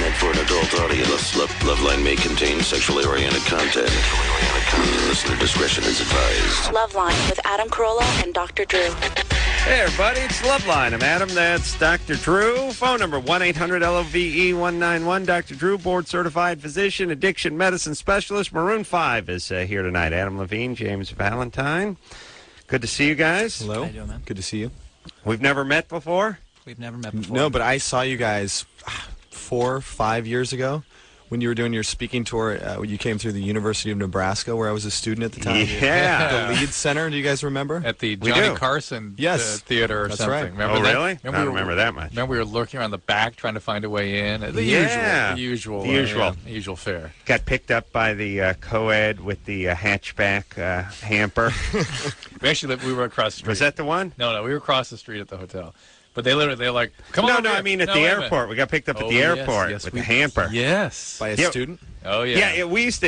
meant for an adult audience. Loveline may contain sexually oriented content. Listener discretion is advised. Loveline with Adam Carolla and Dr. Drew. Hey, everybody, it's Loveline. I'm Adam. That's Dr. Drew. Phone number 1-800-LOVE-191. Dr. Drew, board-certified physician, addiction medicine specialist. Maroon 5 is here tonight. Adam Levine, James Valentine. Good to see you guys. Hello. How you doing, man? Good to see you. We've never met before? We've never met before. No, but I saw you guys 4 or 5 years ago when you were doing your speaking tour. You came through the University of Nebraska, where I was a student at the time. Yeah. The Lead Center. Do you guys remember? At the Johnny Carson Theater or That's something. right. Remember Oh, that? really? I don't remember that much. Remember we were lurking around the back trying to find a way in? The usual fare. Got picked up by the co-ed with the hatchback hamper. We were across the street. Was that the one? No, we were across the street at the hotel. But they were like, come on. No, I mean at the airport. We got picked up at the airport with the hamper. Yes. By a student? Oh, yeah. Yeah, it was,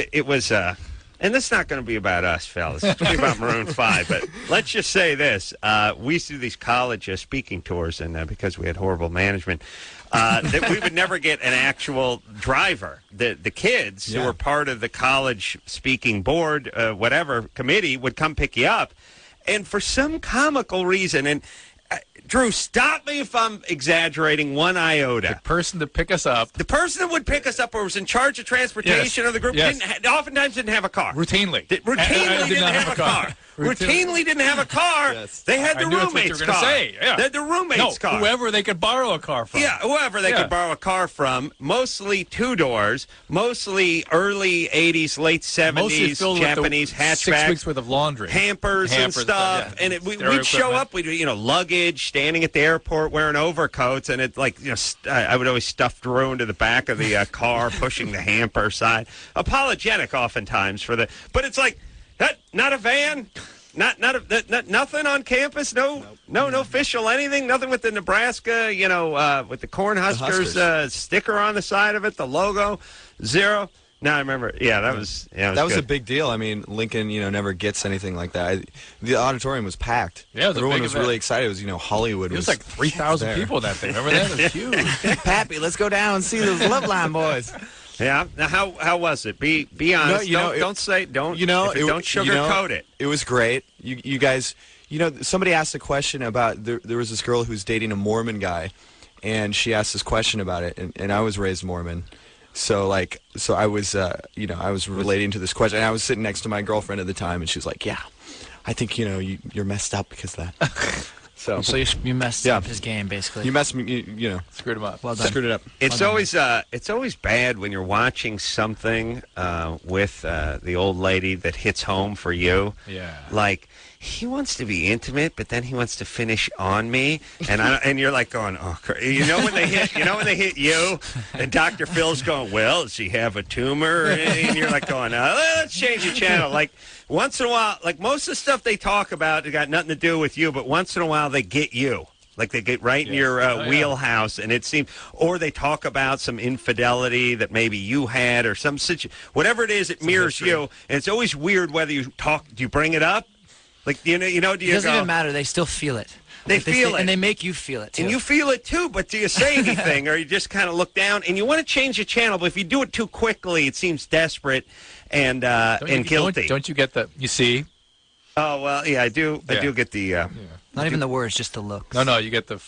and this is not going to be about us, fellas. It's going to be about Maroon 5. But let's just say this. We used to do these college speaking tours, and because we had horrible management, that we would never get an actual driver. The kids who were part of the college speaking board, whatever committee, would come pick you up. And for some comical reason, and Drew, stop me if I'm exaggerating one iota. The person to pick us up. The person that would pick us up or was in charge of transportation of the group oftentimes didn't have a car. Routinely. Routinely didn't have a car. Routinely didn't have a car. Yes. They had the roommate's car. Say. Yeah. They had the roommate's car. Whoever they could borrow a car from. Yeah, whoever they could borrow a car from. Mostly two doors. Mostly early 80s, late 70s Japanese hatchback. 6 weeks worth of laundry. Hampers and stuff. And we'd show up. We'd luggage, standing at the airport wearing overcoats, and it I would always stuff Drew into the back of the car, pushing the hamper side. Apologetic oftentimes for the, but it's like that. Not a van. Nothing on campus. No official anything. Nothing with the Nebraska. With the Cornhuskers sticker on the side of it. The logo. Zero. No, I remember. Yeah, that was a big deal. I mean, Lincoln, never gets anything like that. The auditorium was packed. Yeah, everyone was really excited. It was, Hollywood. It was like 3,000 people in that thing. Remember that? It was huge. Pappy, let's go down and see those Loveline boys. Yeah. Now, how was it? Be honest. Don't sugarcoat it. It was great. You guys, somebody asked a question about there was this girl who's dating a Mormon guy, and she asked this question about it, and I was raised Mormon. So I was, I was relating to this question. And I was sitting next to my girlfriend at the time, and she was like, "Yeah, I think you're messed up because of that." So you messed up his game, basically. You messed me, screwed him up. Well done. Screwed it up. It's always bad when you're watching something with the old lady that hits home for you. Yeah. Like, he wants to be intimate, but then he wants to finish on me, and you're like going, oh, when they hit you, and Dr. Phil's going, well, does he have a tumor? And you're like going, let's change the channel. Like once in a while, like most of the stuff they talk about, it got nothing to do with you, but once in a while they get you. Like they get right in your wheelhouse, and it seems, or they talk about some infidelity that maybe you had, or some whatever it is, it mirrors you, and it's always weird whether you talk. Do you bring it up? Like, do you It doesn't even matter. They still feel it. They feel it. And they make you feel it, too. And you feel it, too, but do you say anything? Or you just kind of look down? And you want to change the channel, but if you do it too quickly, it seems desperate and guilty. Don't you get the, you see? Oh, well, yeah, I do. I do get the... Not even the words, just the looks. No, you get the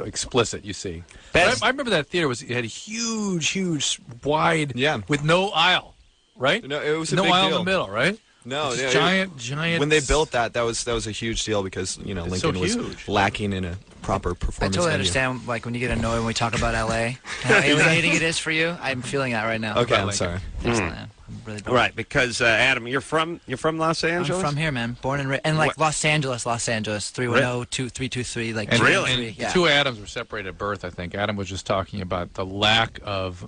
explicit, you see. I remember that theater it had a huge, wide, with no aisle, right? No, it was no big aisle deal. in the middle, right? No, giant. When they built that was a huge deal because Lincoln was lacking in a proper performance. I totally understand. Like when you get annoyed when we talk about LA, how alienating it is for you. I'm feeling that right now. Okay, I'm sorry. Thanks, man. I'm really bummed. Right, because Adam, you're from Los Angeles. I'm from here, man. Born and raised, and like Los Angeles, 310-2323. Like really, yeah. Two Adams were separated at birth. I think Adam was just talking about the lack of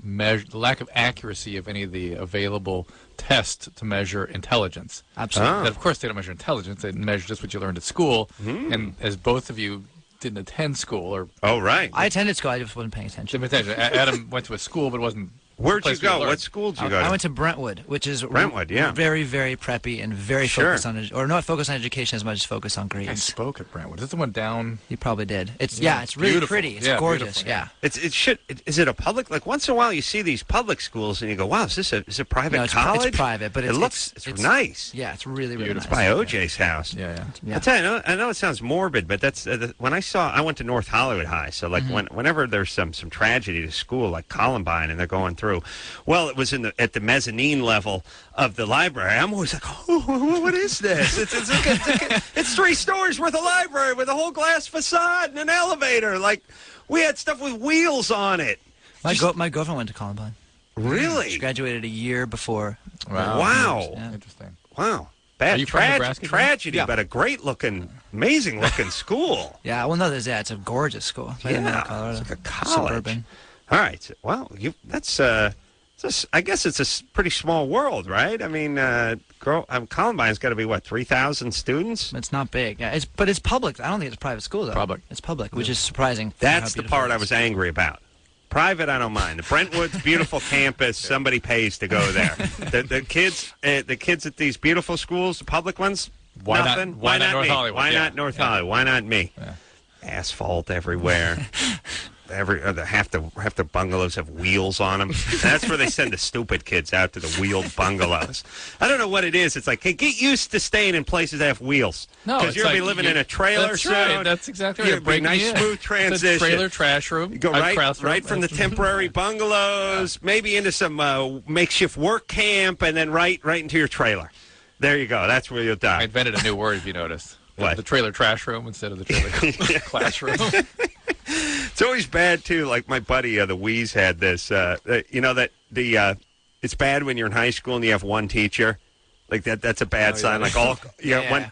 accuracy of any of the available tests to measure intelligence. Absolutely. And of course, they don't measure intelligence; they measure just what you learned at school. And as both of you didn't attend school, or right, I attended school. I just wasn't paying attention. Adam went to a school, but wasn't Where'd you Place we go? learned. What school did you go to? I went to Brentwood, which is Brentwood, yeah. very, very preppy and very Sure. focused on, or not focused on education as much as focused on I grades. spoke at Brentwood. Is this the one down? You probably did. It's Yeah, it's really beautiful. pretty. It's Yeah, gorgeous. beautiful. Yeah. Is it a public? Like once in a while, you see these public schools, and you go, "Wow, is a private No, it's college?" it's private, but it looks nice. Yeah, it's really, really nice. It's by OJ's house. Yeah. Yeah. I tell you, I know it sounds morbid, but that's when I went to North Hollywood High. So like whenever there's some tragedy to school, like Columbine, and they're going through, well, it was at the mezzanine level of the library. I'm always like, oh, what is this? It's 3 stories worth of library with a whole glass facade and an elevator. Like we had stuff with wheels on it. My girlfriend went to Columbine. Really? She graduated a year before. Wow. Yeah. Interesting. Wow. Are Bad you from Nebraska, John? tragedy, but a great looking, amazing looking school. Yeah, well, no, it's a gorgeous school. Right in the middle of Colorado. It's like a college. Suburban. All right. Well, that's I guess it's a pretty small world, right? I mean, Columbine's got to be, 3,000 students? It's not big. Yeah, but it's public. I don't think it's a private school, though. Public. It's public, which is surprising. That's how the part beautiful it I is. was angry about. Private, I don't mind. The Brentwood's beautiful campus. Somebody pays to go there. The kids at these beautiful schools, the public ones, Why not- nothing. why not North me? Hollywood? Why Yeah. not North Hollywood? Why not me? Yeah. Asphalt everywhere. Half the bungalows have wheels on them. That's where they send the stupid kids out, to the wheeled bungalows. I don't know what it is. It's like, hey, get used to staying in places that have wheels. No, because it's you're gonna be like living in a trailer That's soon. right. That's exactly right. You're gonna be nice, smooth transition. It's a trailer trash room. You go right from the temporary bungalows, maybe into some makeshift work camp, and then right into your trailer. There you go. That's where you'll die. I invented a new word, if you noticed. What? The trailer trash room instead of the trailer classroom. It's always bad too. Like my buddy, the Wheeze, had this. It's bad when you're in high school and you have one teacher. Like that's a bad sign. Like Mr.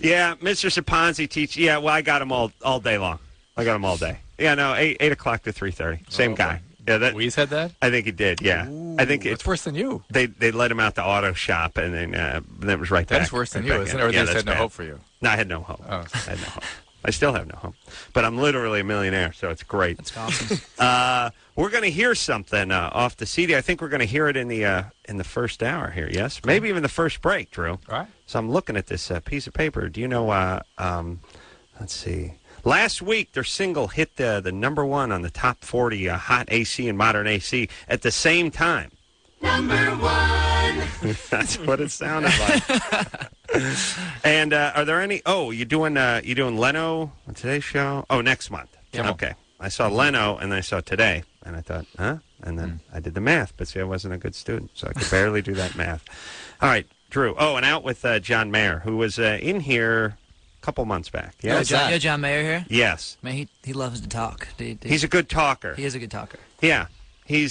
Saponzi teach. Yeah, well, I got him all day long. I got him all day. Yeah, no, 8 o'clock to 3:30. Same guy. Yeah, Wheeze had that? I think he did. Yeah, Ooh, I think it's worse than you. They let him out the auto shop, and then it was right back. That's worse than right you, back isn't in. it? Or they that's said no bad. hope for you. No, I had no hope. Oh. I had no hope. I still have no hope. But I'm literally a millionaire, so it's great. That's awesome. We're going to hear something off the CD. I think we're going to hear it in the first hour here, yes? Maybe even the first break, Drew. All right. So I'm looking at this piece of paper. Do you know, let's see. Last week, their single hit the number 1 on the top 40 hot AC and modern AC at the same time. Number 1. That's what it sounded like. And are there any? Oh, you doing Leno on today's show? Oh, next month. Yeah. Okay. I saw Leno and I saw Today, and I thought, huh? And then I did the math, but see, I wasn't a good student, so I could barely do that math. All right, Drew. Oh, and out with John Mayer, who was in here a couple months back. Yeah. John Mayer here. Yes. Man, he loves to talk. He's a good talker. He is a good talker. Yeah. He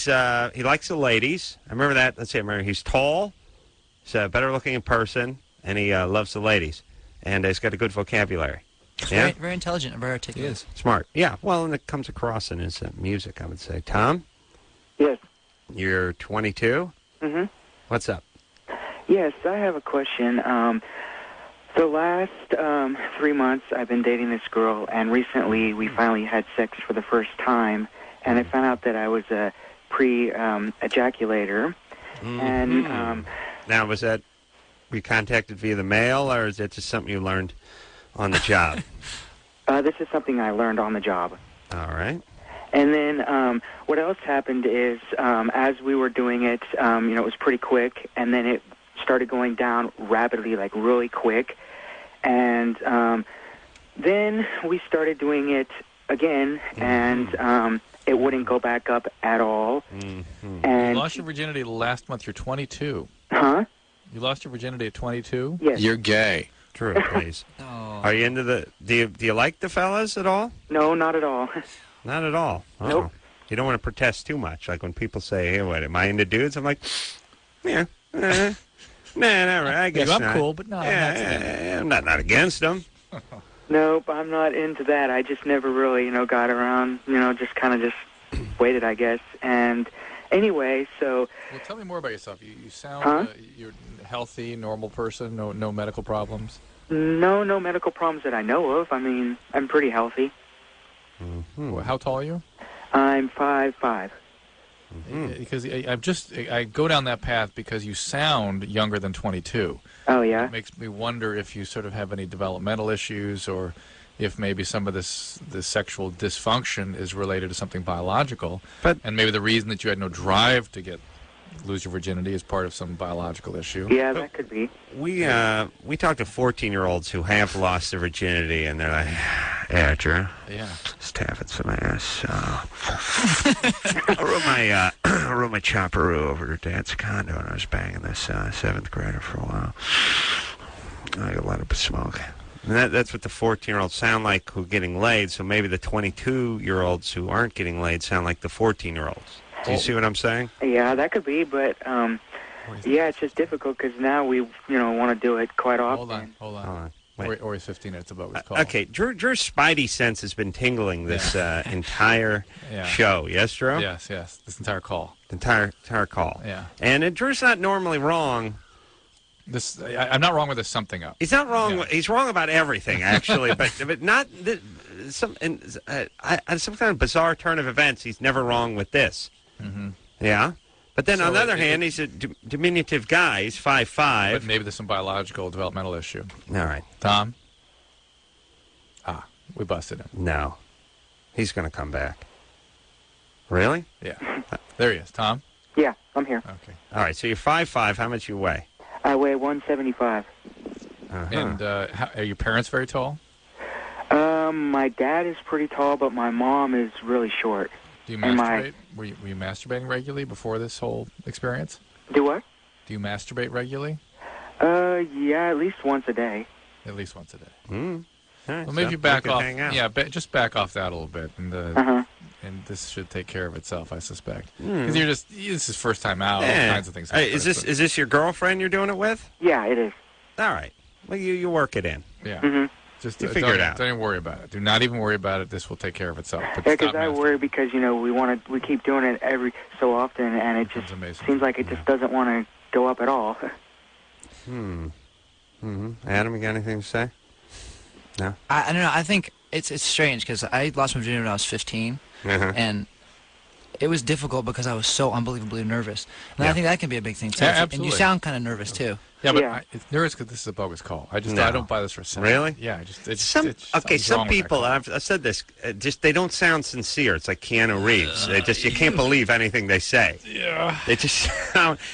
likes the ladies. I remember that. Let's see. I remember he's tall. He's better looking in person. And he loves the ladies, and he's got a good vocabulary. Yeah, Very, very intelligent and very articulate. He is. smart. Yeah, well, and it comes across in his music, I would say. Tom, Yes. you're 22. Mm-hmm. What's up? Yes, I have a question. The last 3 months, I've been dating this girl, and recently we finally had sex for the first time, and I found out that I was a pre-ejaculator. And Now, was that we contacted via the mail, or is it just something you learned on the job? this is something I learned on the job. All right. And then what else happened is as we were doing it, it was pretty quick, and then it started going down rapidly, like really quick. And then we started doing it again, and it wouldn't go back up at all. Mm-hmm. And You lost your virginity last month. You're 22. Huh? You lost your virginity at 22? Yes. You're gay. Drew, please. Oh. Are you into the? Do you like the fellas at all? No, not at all. Not at all. Oh. Nope. You don't want to protest too much. Like when people say, "Hey, what am I into dudes?" I'm like, "Yeah, nah, not right. I guess I'm not. cool, but no, I'm not against them." Nope, I'm not into that. I just never really, got around, just kind of just waited, I guess. And anyway, so... Well, tell me more about yourself. You sound Huh? You're a healthy, normal person. No medical problems. No medical problems that I know of. I mean, I'm pretty healthy. Well, how tall are you? I'm 5'5". Because I go down that path because you sound younger than 22. Oh, yeah? It makes me wonder if you sort of have any developmental issues, or if maybe some of this sexual dysfunction is related to something biological. And maybe the reason that you had no drive to lose your virginity is part of some biological issue. Yeah, that could be. We talk to 14-year-olds who have lost their virginity, and they're like, "Yeah, Drew. Yeah, just having some ass. I rode my chopperoo over to Dad's condo, and I was banging this 7th grader for a while. I got a lot of smoke." And that's what the 14-year-olds sound like who are getting laid. So maybe the 22-year-olds who aren't getting laid sound like the 14-year-olds. Do you see what I'm saying? Yeah, that could be, but yeah, it's just difficult because now we, want to do it quite often. Hold on. Or he's 15. It's a bogus call. Okay, Drew's spidey sense has been tingling this entire show. Yes, Drew? Yes. This entire call. Entire call. Yeah. And Drew's not normally wrong. I'm not wrong with this something up. He's not wrong. Yeah. He's wrong about everything, actually, but not some kind of bizarre turn of events. He's never wrong with this. Mm-hmm. Yeah, but then on the other hand, he's a diminutive guy. He's 5'5". But maybe there's some biological developmental issue. All right, Tom. We busted him. No, he's going to come back. Really? Yeah. There he is. Tom. Yeah, I'm here. Okay. All right. So you're 5'5". How much you weigh? I weigh 175. And are your parents very tall? My dad is pretty tall, but my mom is really short. Do you masturbate? Were you masturbating regularly before this whole experience? Do what? Do you masturbate regularly? Yeah, at least once a day. At least once a day. All right, well, maybe you back off. Yeah, just back off that a little bit, and this should take care of itself, I suspect. Because this is first time out. All kinds of things. Hey, is this your girlfriend you're doing it with? Yeah, it is. All right. Well, you work it in. Yeah. Mm-hmm. Just figure it out. Don't even worry about it. Do not even worry about it. This will take care of itself. But yeah, because I worry because we keep doing it every so often, and it just seems like it just doesn't want to go up at all. Adam, you got anything to say? No. I don't know. I think it's strange because I lost my virginity when I was 15, and it was difficult because I was so unbelievably nervous. And I think that can be a big thing too. Yeah, absolutely. And you sound kind of nervous too. Yeah, but it's nervous because this is a bogus call. I don't buy this for a second. Really? Yeah, some people, I've said this, they don't sound sincere. It's like Keanu Reeves. You can't believe anything they say. Yeah. They just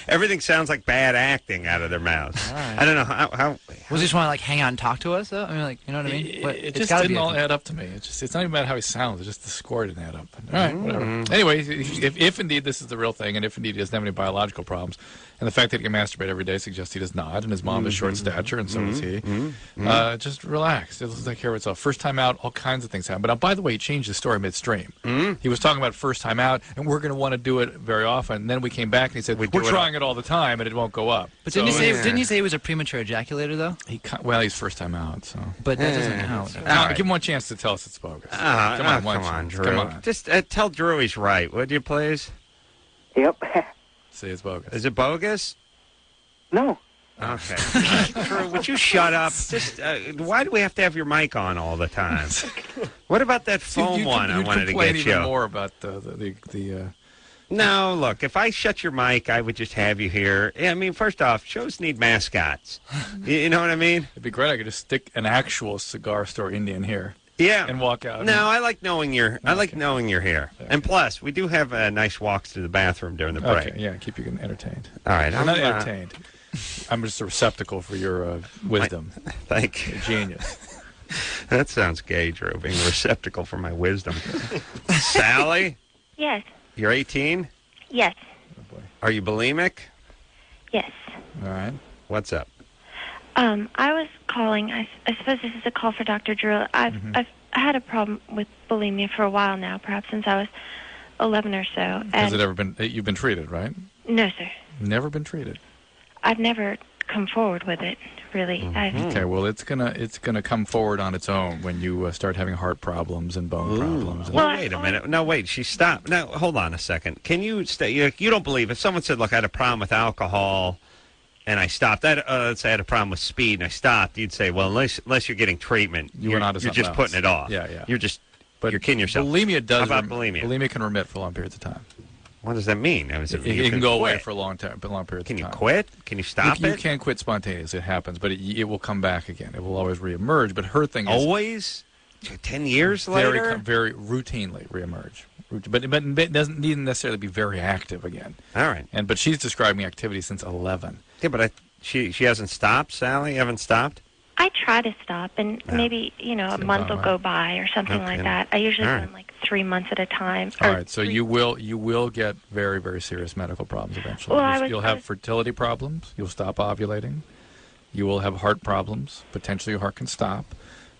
everything sounds like bad acting out of their mouths. Right. I don't know how. Was he just want to hang out and talk to us though? I mean, you know what I mean? It just didn't all add up to me. It's not even about how he sounds. It's just the score didn't add up. All right, whatever. Anyway, if indeed this is the real thing, and if indeed he doesn't have any biological problems, and the fact that he can masturbate every day suggests he does not, and his mom is short stature, and so is he. Just relax. It'll take care of itself. First time out, all kinds of things happen. But by the way, he changed the story midstream. He was talking about first time out, and we're going to want to do it very often. And then we came back, and he said, we're trying it all the time, and it won't go up. But didn't he say he was a premature ejaculator, though? He's first time out, so. But that doesn't count. Right. Give him one chance to tell us it's bogus. Come on, Drew. Come on. Just tell Drew he's right, would you, please? Yep. See, it's bogus. Is it bogus? No. Okay. Drew, would you shut up? Just why do we have to have your mic on all the time? What about that phone one I wanted to get you? Even more about the No, look, if I shut your mic, I would just have you here. Yeah, I mean, first off, shows need mascots. You know what I mean? It'd be great. I could just stick an actual cigar store Indian here. Yeah. And walk out. No, I like knowing you're here. Okay. And plus, we do have nice walks to the bathroom during the break. Okay, yeah, keep you entertained. All right. I'm not entertained. I'm just a receptacle for your wisdom. Thank you. Genius. That sounds gay, Drew, being a receptacle for my wisdom. Sally? Yes. You're 18? Yes. Oh, boy. Are you bulimic? Yes. All right. What's up? I was calling. I suppose this is a call for Dr. Drew. I've had a problem with bulimia for a while now, perhaps since I was 11 or so. Has it ever been? You've been treated, right? No, sir. Never been treated. I've never come forward with it, really. Okay, well, it's gonna come forward on its own when you start having heart problems and bone problems. Well, wait a minute. No, wait. She stopped. Now, hold on a second. Can you stay? You don't believe if someone said, "Look, I had a problem with alcohol." And I stopped. Let's say I had a problem with speed, and I stopped. You'd say, well, unless you're getting treatment, you're just putting it off. Yeah. You're kidding yourself. Bulimia does. How about bulimia? Bulimia can remit for long periods of time. What does that mean? It can go away for a long time, a long period of time. Can you quit? Can you stop it? You can quit spontaneously. It happens, but it will come back again. It will always reemerge. But her thing is always 10 years later, very routinely reemerge. But it doesn't need necessarily be very active again. All right. But she's describing activity since 11. Yeah, but she hasn't stopped. Sally, you haven't stopped. I try to stop, and maybe a month will go by or something like that. I usually go in like 3 months at a time. All right, so you will get very, very serious medical problems eventually. Well, you'll have fertility problems. You'll stop ovulating. You will have heart problems. Potentially, your heart can stop.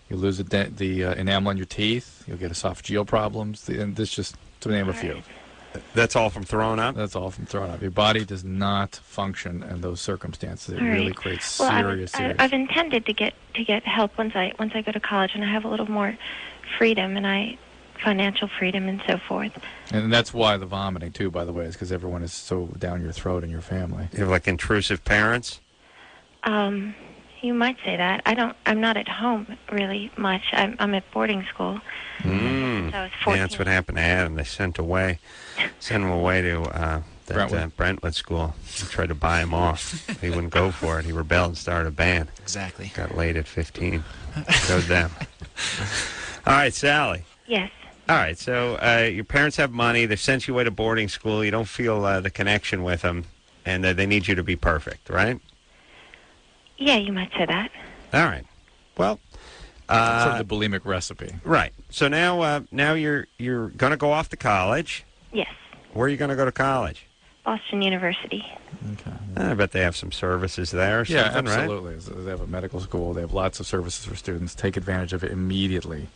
You lose the enamel on your teeth. You'll get esophageal problems. And this just to name a few. That's all from throwing up? That's all from throwing up. Your body does not function in those circumstances. It really creates serious. I've intended to get help once I go to college, and I have a little more freedom, and financial freedom and so forth. And that's why the vomiting too, by the way, is because everyone is so down your throat in your family. You have like intrusive parents? You might say that. I'm not at home really much. I'm at boarding school. So I was 14. Yeah, that's what happened to Adam. They sent him away to Brentwood school. They tried to buy him off. He wouldn't go for it. He rebelled and started a band. Exactly. Got laid at 15. Goes down. All right, Sally. Yes. All right, so your parents have money. They sent you away to boarding school. You don't feel the connection with them, and they need you to be perfect, right? Yeah, you might say that. All right. Well, sort of the bulimic recipe. Right. So now you're going to go off to college. Yes. Where are you going to go to college? Boston University. Okay. I bet they have some services there. Or yeah, something, absolutely. Right? They have a medical school. They have lots of services for students. Take advantage of it immediately.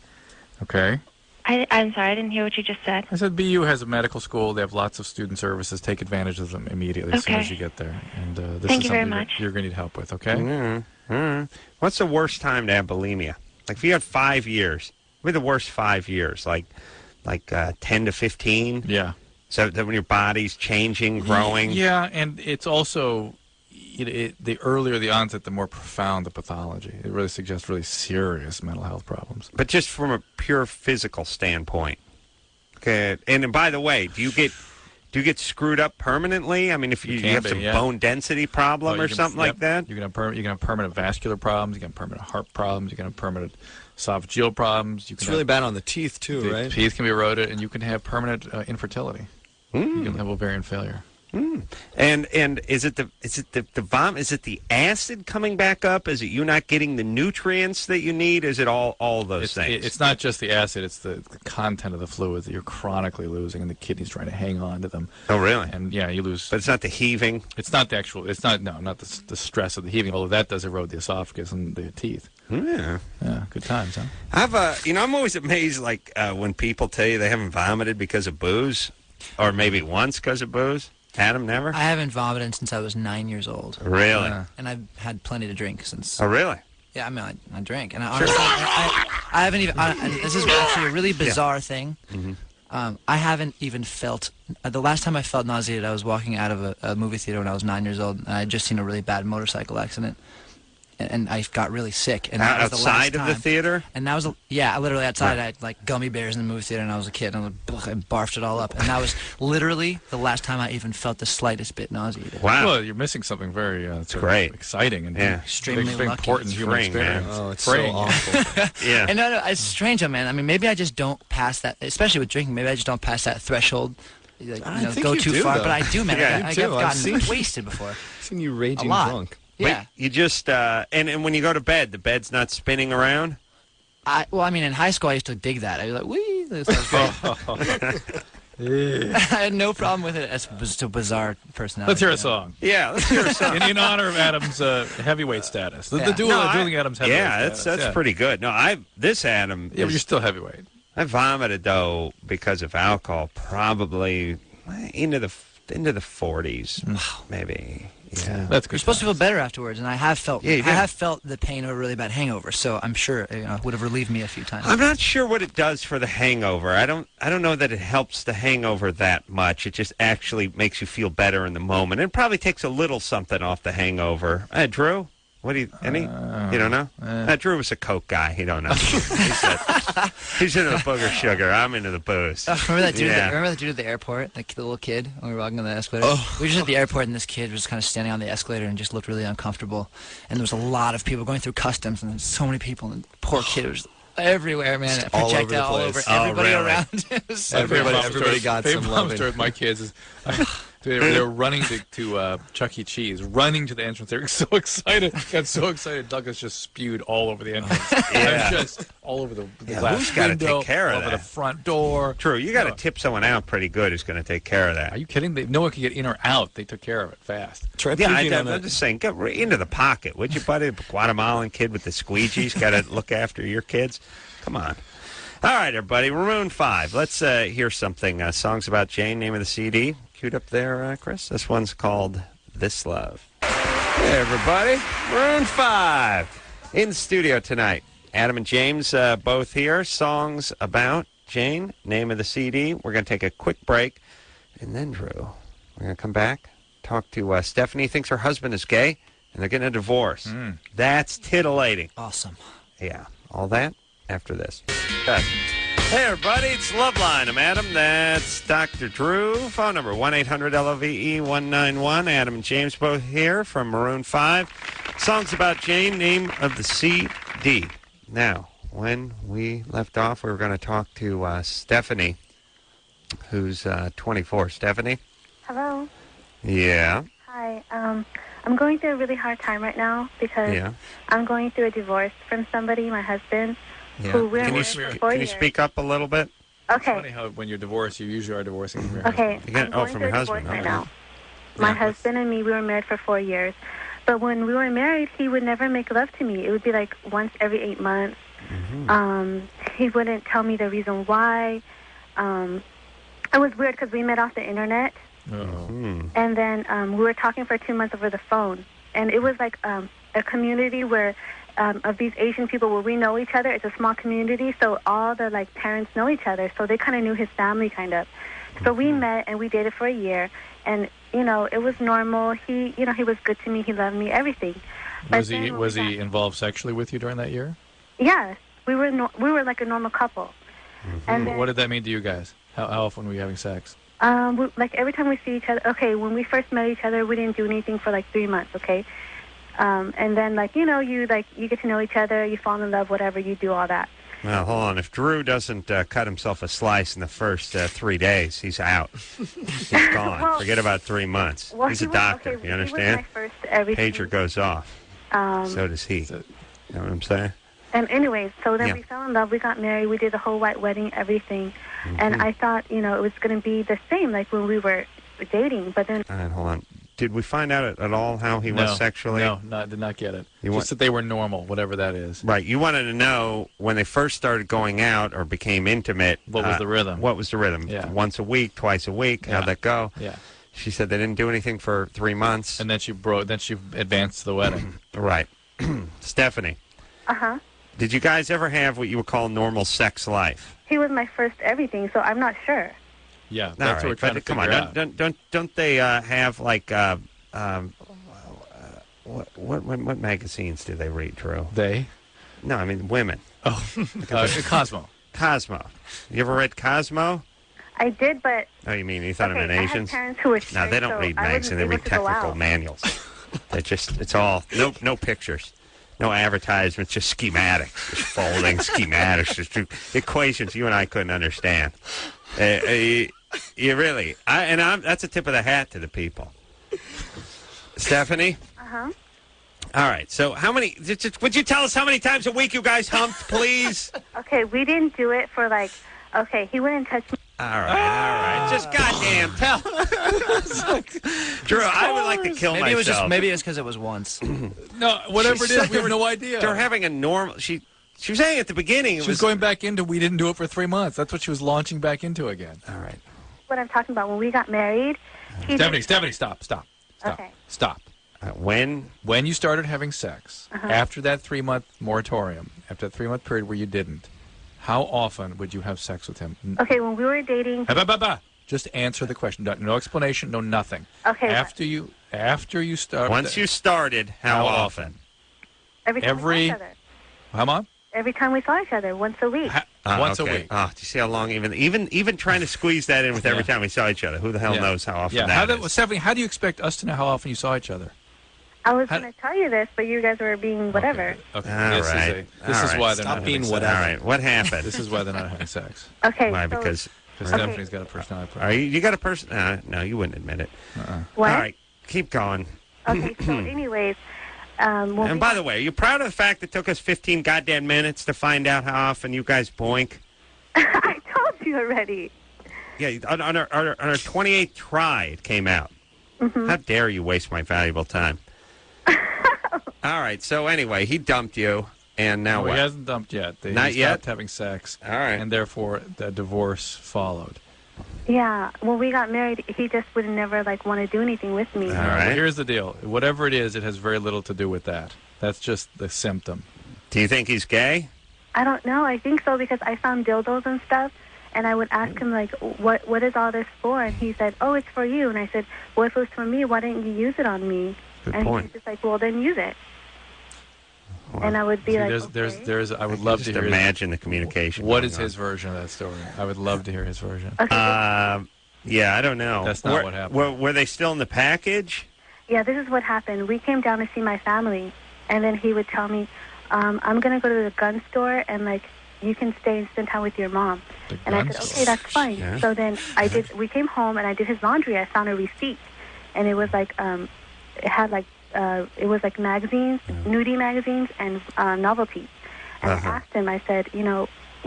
Okay? I'm sorry, I didn't hear what you just said. I said BU has a medical school. They have lots of student services. Take advantage of them immediately as soon as you get there. And this Thank is you very something much. You're going to need help with, okay? Mm-hmm. What's the worst time to have bulimia? Like if you had 5 years, what would be the worst 5 years? Like 10 to 15? Yeah. So that when your body's changing, growing? Yeah, and it's also... the earlier the onset, the more profound the pathology. It really suggests really serious mental health problems. But just from a pure physical standpoint. Okay. And by the way, do you get screwed up permanently? I mean, if you have some bone density problem or something like that? You can have permanent vascular problems. You can have permanent heart problems. You can have permanent esophageal problems. It's really bad on the teeth, too, right? Teeth can be eroded, and you can have permanent infertility. You can have ovarian failure. And is it the vomit? Is it the acid coming back up? Is it you not getting the nutrients that you need? Is it all those things? It's not just the acid. It's the content of the fluids that you're chronically losing, and the kidney's trying to hang on to them. Oh, really? And yeah, you lose. But it's not the heaving. It's not the actual. It's not the stress of the heaving. Although that does erode the esophagus and the teeth. Yeah. Yeah. Good times, huh? I'm always amazed, like when people tell you they haven't vomited because of booze, or maybe once because of booze. Adam, never? I haven't vomited since I was 9 years old. Really? And I've had plenty to drink since. Oh, really? Yeah, I mean, I drink. And I honestly, I haven't even... this is actually a really bizarre thing. Mm-hmm. I haven't even felt... the last time I felt nauseated, I was walking out of a movie theater when I was 9 years old, and I had just seen a really bad motorcycle accident. And I got really sick. And that was the last outside of the theater? And that was, literally outside. Right. I had like gummy bears in the movie theater, and I was a kid, and I barfed it all up. And that was literally the last time I even felt the slightest bit nauseated. Wow. Well, you're missing something very great, exciting, and extremely lucky. Important human experience. Man. Oh, it's so awful. Yeah. And no, it's strange, man. I mean, maybe I just don't pass that, especially with drinking. Maybe I just don't pass that threshold. Go too far, but I do, man. I've gotten wasted before. I've seen you raging drunk. Yeah. But you just, and when you go to bed, the bed's not spinning around? I mean, in high school, I used to dig that. I'd be like, wee, this sounds great. I had no problem with it. It's just a bizarre personality. Let's hear a song. Yeah, let's hear a song. in honor of Adam's heavyweight status. The dueling Adam's heavyweight status. That's pretty good. No, this Adam... Yeah, but you're still heavyweight. I vomited, though, because of alcohol, probably into the 40s, maybe. Yeah, that's good. You're supposed to feel better afterwards, and I have felt the pain of a really bad hangover. So I'm sure it would have relieved me a few times. I'm not sure what it does for the hangover. I don't know that it helps the hangover that much. It just actually makes you feel better in the moment. It probably takes a little something off the hangover. Drew? What do you? Any? You don't know? Drew was a coke guy. He don't know. He's into the booger sugar. I'm into the booze. Remember that dude? Remember that dude at the airport? The little kid when we were walking on the escalator. We were just at the airport, and this kid was kind of standing on the escalator and just looked really uncomfortable. And there was a lot of people going through customs, and so many people. And the poor kid was everywhere, man. All over the Projectile all over place. everybody really? around. It was so Everybody got some loving. With my kids is they were running to Chuck E. Cheese, running to the entrance. They were so excited, got so excited. Douglas just spewed all over the entrance. Yeah. Just all over the glass who's got to window, take care of all over that? the front door. True, you got to tip someone out pretty good who's going to take care of that. Are you kidding? No one could get in or out. They took care of it fast. Try Yeah, puking on I'm it. just saying, get into the pocket, would you, buddy? The Guatemalan kid with the squeegees got to look after your kids. Come on. All right, everybody. Maroon 5. Let's hear something. Songs About Jane, name of the CD. Queued up there, Chris. This one's called This Love. Hey, everybody. Maroon 5. In the studio tonight. Adam and James both here. Songs About Jane, name of the CD. We're going to take a quick break. And then, Drew, we're going to come back, talk to Stephanie. Thinks her husband is gay, and they're getting a divorce. That's titillating. awesome. Yeah, all that after this. Good. Hey, everybody, it's Loveline. I'm Adam. That's Dr. Drew. Phone number 1-800-LOVE-191. Adam and James both here from Maroon 5. Songs About Jane, name of the CD. Now, when we left off, we were going to talk to Stephanie, who's 24. Stephanie? Hello. Yeah. Hi. I'm going through a really hard time right now because Yeah. I'm going through a divorce from somebody, my husband, who we're Can you, married for 4 can you years. speak up a little bit? It's funny Okay. how when you're divorced, you usually are divorcing from your Okay. husband. You got- I'm oh, going from through your a husband. divorce right Okay. now. My Yeah. husband and me, we were married for 4 years. But when we were married, he would never make love to me. It would be like once every 8 months. He wouldn't tell me the reason why. It was weird because we met off the internet. And then we were talking for 2 months over the phone. And it was like a community where of these Asian people where we know each other. It's a small community, so all the like parents know each other. So they kind of knew his family, kind of. So we met and we dated for a year. And, you know, it was normal. He was good to me. He loved me, everything. But Was then he when was we he got- involved sexually with you during that year? Yes. We were like a normal couple. And then, What did that mean to you guys? How often were you having sex? like every time we see each other, okay, when we first met each other, we didn't do anything for like 3 months, okay? And then like, you get to know each other, you fall in love, whatever, you do all that. Well, hold on. If Drew doesn't cut himself a slice in the first 3 days, he's out. He's gone. Well- Forget about 3 months. Well, He's he a was- doctor. okay, You he was understand? my first everything. Pager goes off. So does he. So- You know what I'm saying? And anyways, so then Yeah. we fell in love, we got married, we did the whole white wedding, everything. And I thought, it was going to be the same like when we were dating, but then All right, hold on. Did we find out at all how he was sexually? No, did not get it. You Just want- that they were normal, whatever that is. Right. You wanted to know when they first started going out or became intimate. What was the rhythm? What was the rhythm? Yeah. Once a week, twice a week. Yeah. How'd that go? Yeah. She said they didn't do anything for 3 months. And then she advanced to the wedding. Right. Stephanie, did you guys ever have what you would call normal sex life? he was my first everything, so I'm not sure. Yeah, All that's what we're right, trying but to come figure on, out. don't they have like what magazines do they read, Drew? They? No, I mean women. Oh, Cosmo. Cosmo. You ever read Cosmo? I did, but Oh, you mean you thought okay, of an I had Asians? parents who were No, straight, they don't so read I magazines. They wasn't read able to go technical out. manuals. It's all no pictures, no advertisements, just schematics, just folding schematics, just equations you and I couldn't understand. You really, that's a tip of the hat to the people. Stephanie. All right. So, how many? Would you tell us how many times a week you guys humped, please? Okay, we didn't do it for like. Okay, he wouldn't touch me. All right. Just goddamn tell. Drew, I would like to kill Maybe myself. it was because it was once. No, whatever it She is, said we have no idea. They're having a normal. She was saying at the beginning it She was going back into we didn't do it for 3 months. That's what she was launching back into again. All right. What I'm talking about, when we got married, he Stephanie, stop. Okay. Stop. When you started having sex, after that 3-month moratorium, after that 3-month period where you didn't, how often would you have sex with him? Okay, when we were dating. Just answer the question. No explanation, no nothing. Okay. After you started. once you started, how often? Every time we saw each other. Come on. Every time we saw each other, once a week. Once okay. a week. Oh, do you see how long even trying to squeeze that in with every time we saw each other? Who the hell knows how often that is? Stephanie, how do you expect us to know how often you saw each other? I was going to tell you this, but you guys were being whatever. Okay. This is why they're not being having whatever. All right, what happened? This is why they're not having sex. Okay. Why? So, Because Stephanie's got a personality problem. Are you got a person? No, you wouldn't admit it. what? All right, keep going. Okay, so anyways. And by the way, are you proud of the fact it took us 15 goddamn minutes to find out how often you guys boink? I told you already. Yeah, on our 28th try, it came out. How dare you waste my valuable time? All right, so anyway, he dumped you, and now what? He hasn't dumped yet. They Not yet? stopped having sex. All right. And therefore, the divorce followed. Yeah, when we got married, he just would never want to do anything with me. All right. Well, here's the deal. Whatever it is, it has very little to do with that. That's just the symptom. Do you think he's gay? I don't know. I think so because I found dildos and stuff, and I would ask him what is all this for? And he said, oh, it's for you. And I said, well, if it was for me, why didn't you use it on me? Good and point. he was just like, well, then use it. Well, and I would be okay. There's. I would love to hear. Imagine the communication. What is his version of that story? I would love to hear his version. Okay. Yeah, I don't know. That's not what happened. Were they still in the package? Yeah, this is what happened. We came down to see my family, and then he would tell me, I'm going to go to the gun store, and, you can stay and spend time with your mom. And I said, okay, that's fine. Yeah. So then we came home, and I did his laundry. I found a receipt, and it was it had it was magazines, nudie magazines, and novelties. And I asked him, I said,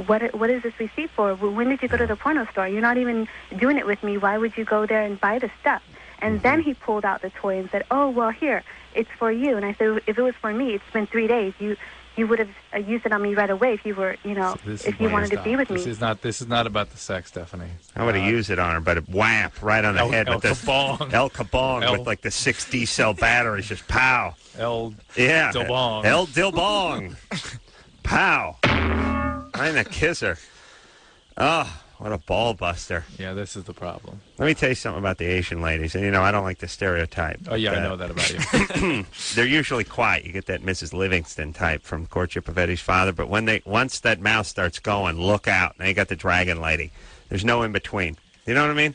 what is this receipt for? When did you go to the porno store? You're not even doing it with me. Why would you go there and buy the stuff? And then he pulled out the toy and said, oh, well, here, it's for you. And I said, if it was for me, it's been 3 days. You would have used it on me right away if you were, if you wanted to be with me. This is not about the sex, Stephanie. I would have used it on her, but it whap right on the head with kabong. El Kabong with the 6 D cell batteries, just pow. El Yeah. Dilbong. El Dilbong. Pow. Right in the kisser. Oh, what a ball buster. Yeah, this is the problem. Let me tell you something about the Asian ladies. And, I don't like the stereotype. Oh, yeah, I know that about you. They're usually quiet. You get that Mrs. Livingston type from Courtship of Eddie's Father. But once that mouth starts going, look out. Now you got the dragon lady. There's no in between. You know what I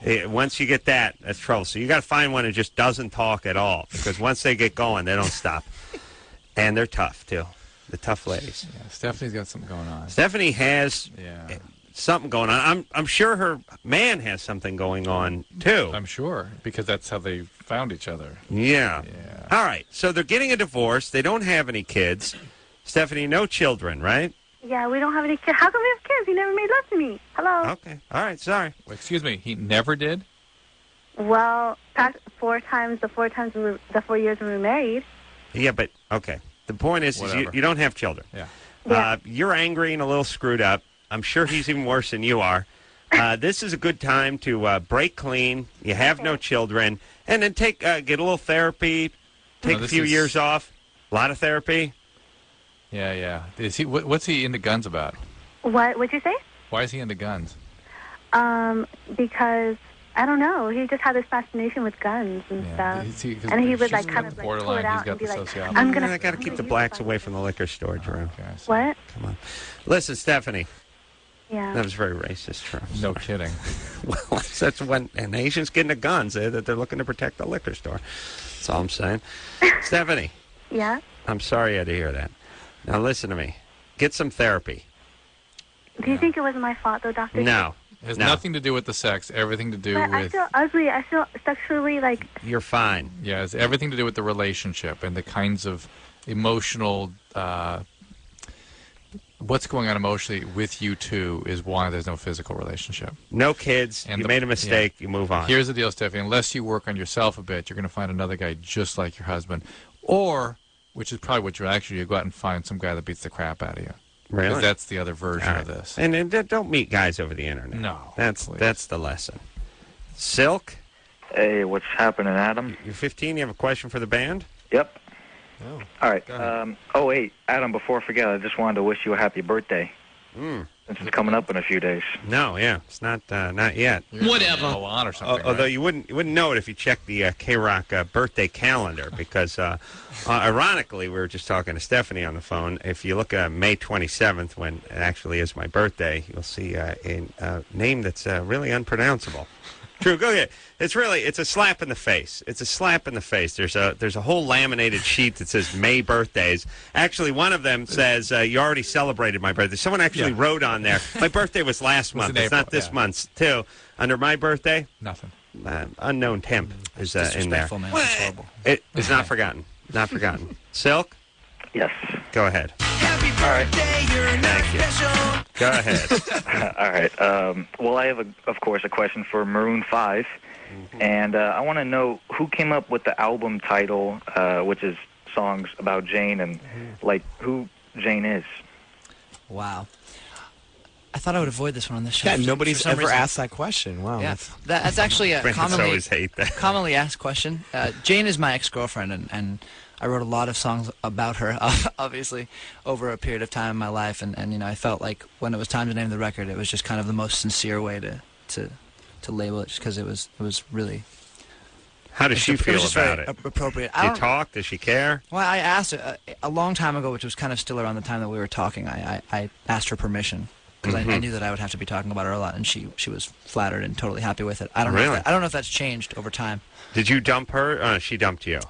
mean? Once you get that, that's trouble. So you got to find one who just doesn't talk at all. Because once they get going, they don't stop. And they're tough, too. The tough ladies. Yeah, Stephanie's got something going on. Stephanie has something going on. I'm sure her man has something going on, too. I'm sure, because that's how they found each other. Yeah. All right. So they're getting a divorce. They don't have any kids. Stephanie, no children, right? Yeah, we don't have any kids. How come we have kids? He never made love to me. Hello? Okay. All right. Sorry. Well, excuse me. He never did? Well, past the 4 years we were married. Yeah, but, okay. The point is you don't have children. Yeah. You're angry and a little screwed up. I'm sure he's even worse than you are. This is a good time to break clean. You have no children. And then get a little therapy, take a few years off. A lot of therapy. Yeah. Is he? What's he into guns about? What'd you say? Why is he into guns? Because I don't know. He just had this fascination with guns and stuff. And he would kind of pull it out and be like, I got to keep the blacks away from the liquor store, Drew. What? Come on. Listen, Stephanie. Yeah. That was very racist, Drew. No kidding. Well, that's when Asians get into guns, that they're looking to protect the liquor store. That's all I'm saying. Stephanie. Yeah? I'm sorry you had to hear that. Now listen to me. Get some therapy. Do you think it was my fault, though, Doctor? No. It has nothing to do with the sex, everything to do with... I feel ugly. I feel sexually You're fine. Yeah, it's everything to do with the relationship and the kinds of emotional... what's going on emotionally with you two is why there's no physical relationship. No kids. And you made a mistake. You move on. Here's the deal, Stephanie. Unless you work on yourself a bit, you're going to find another guy just like your husband. Or, which is probably what you go out and find some guy that beats the crap out of you. Really? Because that's the other version of this. And don't meet guys over the internet. No. That's the lesson. Silk? Hey, what's happening, Adam? You're 15. You have a question for the band? Yep. Oh. All right. Wait, Adam, before I forget, I just wanted to wish you a happy birthday. Since it's coming up in a few days. No, yeah, it's not yet. Whatever. Milan or something. Although right? you wouldn't know it if you checked the K-Rock birthday calendar, because ironically, we were just talking to Stephanie on the phone. If you look at May 27th, when it actually is my birthday, you'll see a name that's really unpronounceable. True, go ahead. It's a slap in the face. It's a slap in the face. There's a whole laminated sheet that says May birthdays. Actually, one of them says you already celebrated my birthday. Someone actually wrote on there. My birthday was last month. It's not this month's too. Under my birthday, Nothing. Unknown temp is in there. Disrespectful, man. It's horrible. It's not forgotten. Not forgotten. Silk, Yes. go ahead. All right. Thank you. Go ahead. All right. Well, I have, of course, a question for Maroon 5. And I want to know who came up with the album title, which is songs about Jane, and, like, who Jane is. Wow. I thought I would avoid this one on this show. Yeah, for nobody's some ever reason. asked that question. Wow. Yeah, that's actually a Friends always hate that. commonly asked question. Jane is my ex-girlfriend, and I wrote a lot of songs about her, obviously, over a period of time in my life. And I felt like when it was time to name the record, it was just kind of the most sincere way to label it, just because it was really. How does she feel about it? Appropriate. Do you talk? Does she care? Well, I asked her a long time ago, which was kind of still around the time that we were talking. I asked her permission, because I knew that I would have to be talking about her a lot, and she was flattered and totally happy with it. I don't know if that's changed over time. Did you dump her? She dumped you.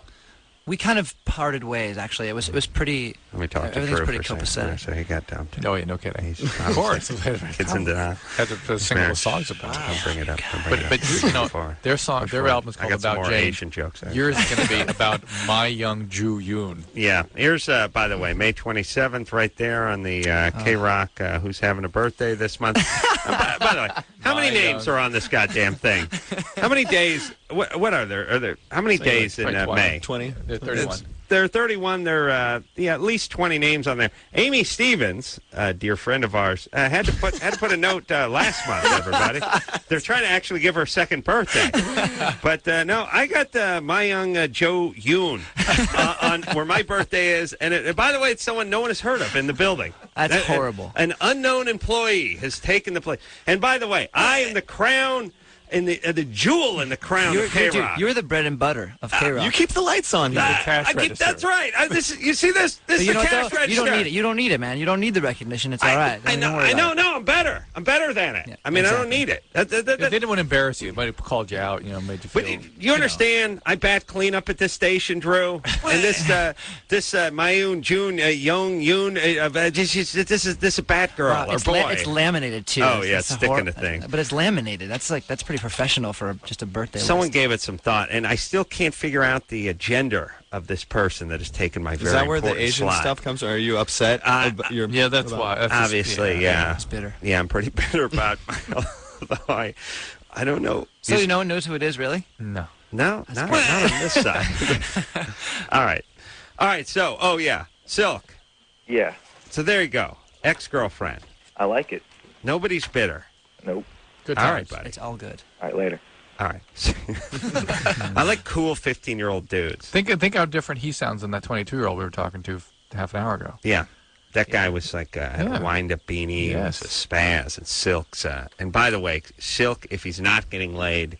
We kind of parted ways. Actually, it was pretty. Let me talk to everything's Drew pretty for a second. copacetic. So he got dumped. No, no kidding. Of course. Kids in denial. Had to sing little songs about it. I'll bring it up. But their album is called About Jane. Asian jokes. Yours is going to be about My Young Ju Yoon. Yeah. Here's, by the way, May 27th, right there on the K-Rock, who's having a birthday this month. By the way, how many names are on this goddamn thing? How many days? What are there? How many days in May? 20. They're 31. There are 31. There are at least 20 names on there. Amy Stevens, a dear friend of ours, had to put a note last month. Everybody, they're trying to actually give her a second birthday, but no, I got my young Joe Yoon on where my birthday is, and by the way, it's someone no one has heard of in the building. That's horrible. An unknown employee has taken the place. And by the way, I am the crown. And the jewel in the crown of K-Rock. You're the bread and butter of K-Rock. You keep the lights on here. That's right. You see this? This is the cash register. You don't need it. You don't need it, man. You don't need the recognition. It's all right. I know. No, I'm better. I'm better than it. Yeah, I mean, exactly. I don't need it. They didn't want to embarrass you. They might have called you out, made you feel. But you understand, I bat cleanup at this station, Drew. And this Mayoon June Young Yoon, this is a Batgirl or boy. It's laminated too. Oh yeah, it's sticking to things. But it's laminated. That's pretty professional for just a birthday. Someone list. gave it some thought, and I still can't figure out the gender of this person that has taken my very Is that where the important Asian slot. stuff comes from? Are you upset? Yeah, that's why. That's Obviously, yeah. It's bitter. Yeah, I'm pretty bitter about although I don't know. So no one knows who it is, really? No. No, not on this side. All right. So, Silk. Yeah. So there you go. Ex-girlfriend. I like it. Nobody's bitter. Nope. Good All times. right, buddy. It's all good. All right, later. All right. I like cool 15-year-old dudes. Think how different he sounds than that 22-year-old we were talking to half an hour ago. Yeah. That guy was like had a wind-up beanie. Yes. It was a spaz and Silk's. And by the way, Silk, if he's not getting laid,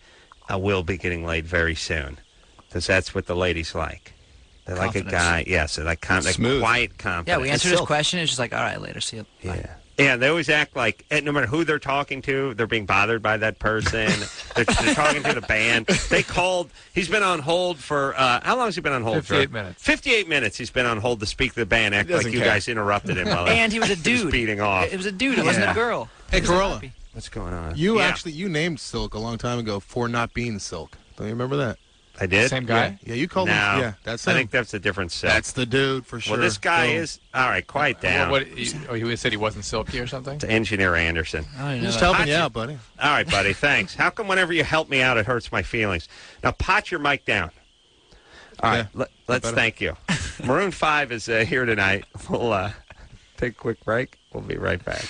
will be getting laid very soon. Because that's what the ladies like. They like a guy, so like Smooth. quiet confidence. Yeah, we answered his question. It's just like, all right, later, see you. Bye. Yeah, they always act like, no matter who they're talking to, they're being bothered by that person. they're talking to the band. He's been on hold for, how long has he been on hold 58 for? minutes. 58 minutes he's been on hold to speak to the band, act like you guys interrupted him while And he was a dude. was beating off. It was a dude. It wasn't a girl. Hey, Carolla. What's going on? You named Silk a long time ago for not being Silk. Don't you remember that? I did? Same guy? Yeah, you called No. him. Yeah, that's him. I think that's a different Silk. That's the dude for sure. Well, this guy Boom. is, all right, quiet down. He said he wasn't silky or something? It's Engineer Anderson. I didn't know Just that. helping you out, buddy. All right, buddy, thanks. How come whenever you help me out, it hurts my feelings? Now, pot your mic down. All right, let's thank you. Maroon 5 is here tonight. We'll take a quick break. We'll be right back.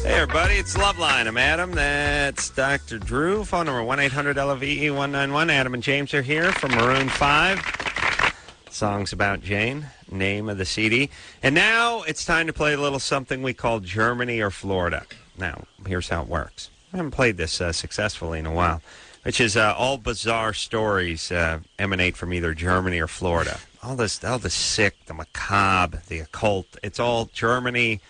Hey, everybody. It's Loveline. I'm Adam. That's Dr. Drew. Phone number 1-800-LOVE-191. Adam and James are here from Maroon 5. Songs about Jane. Name of the CD. And now it's time to play a little something we call Germany or Florida. Now, here's how it works. I haven't played this successfully in a while, which is all bizarre stories emanate from either Germany or Florida. All the sick, the macabre, the occult. It's all Germany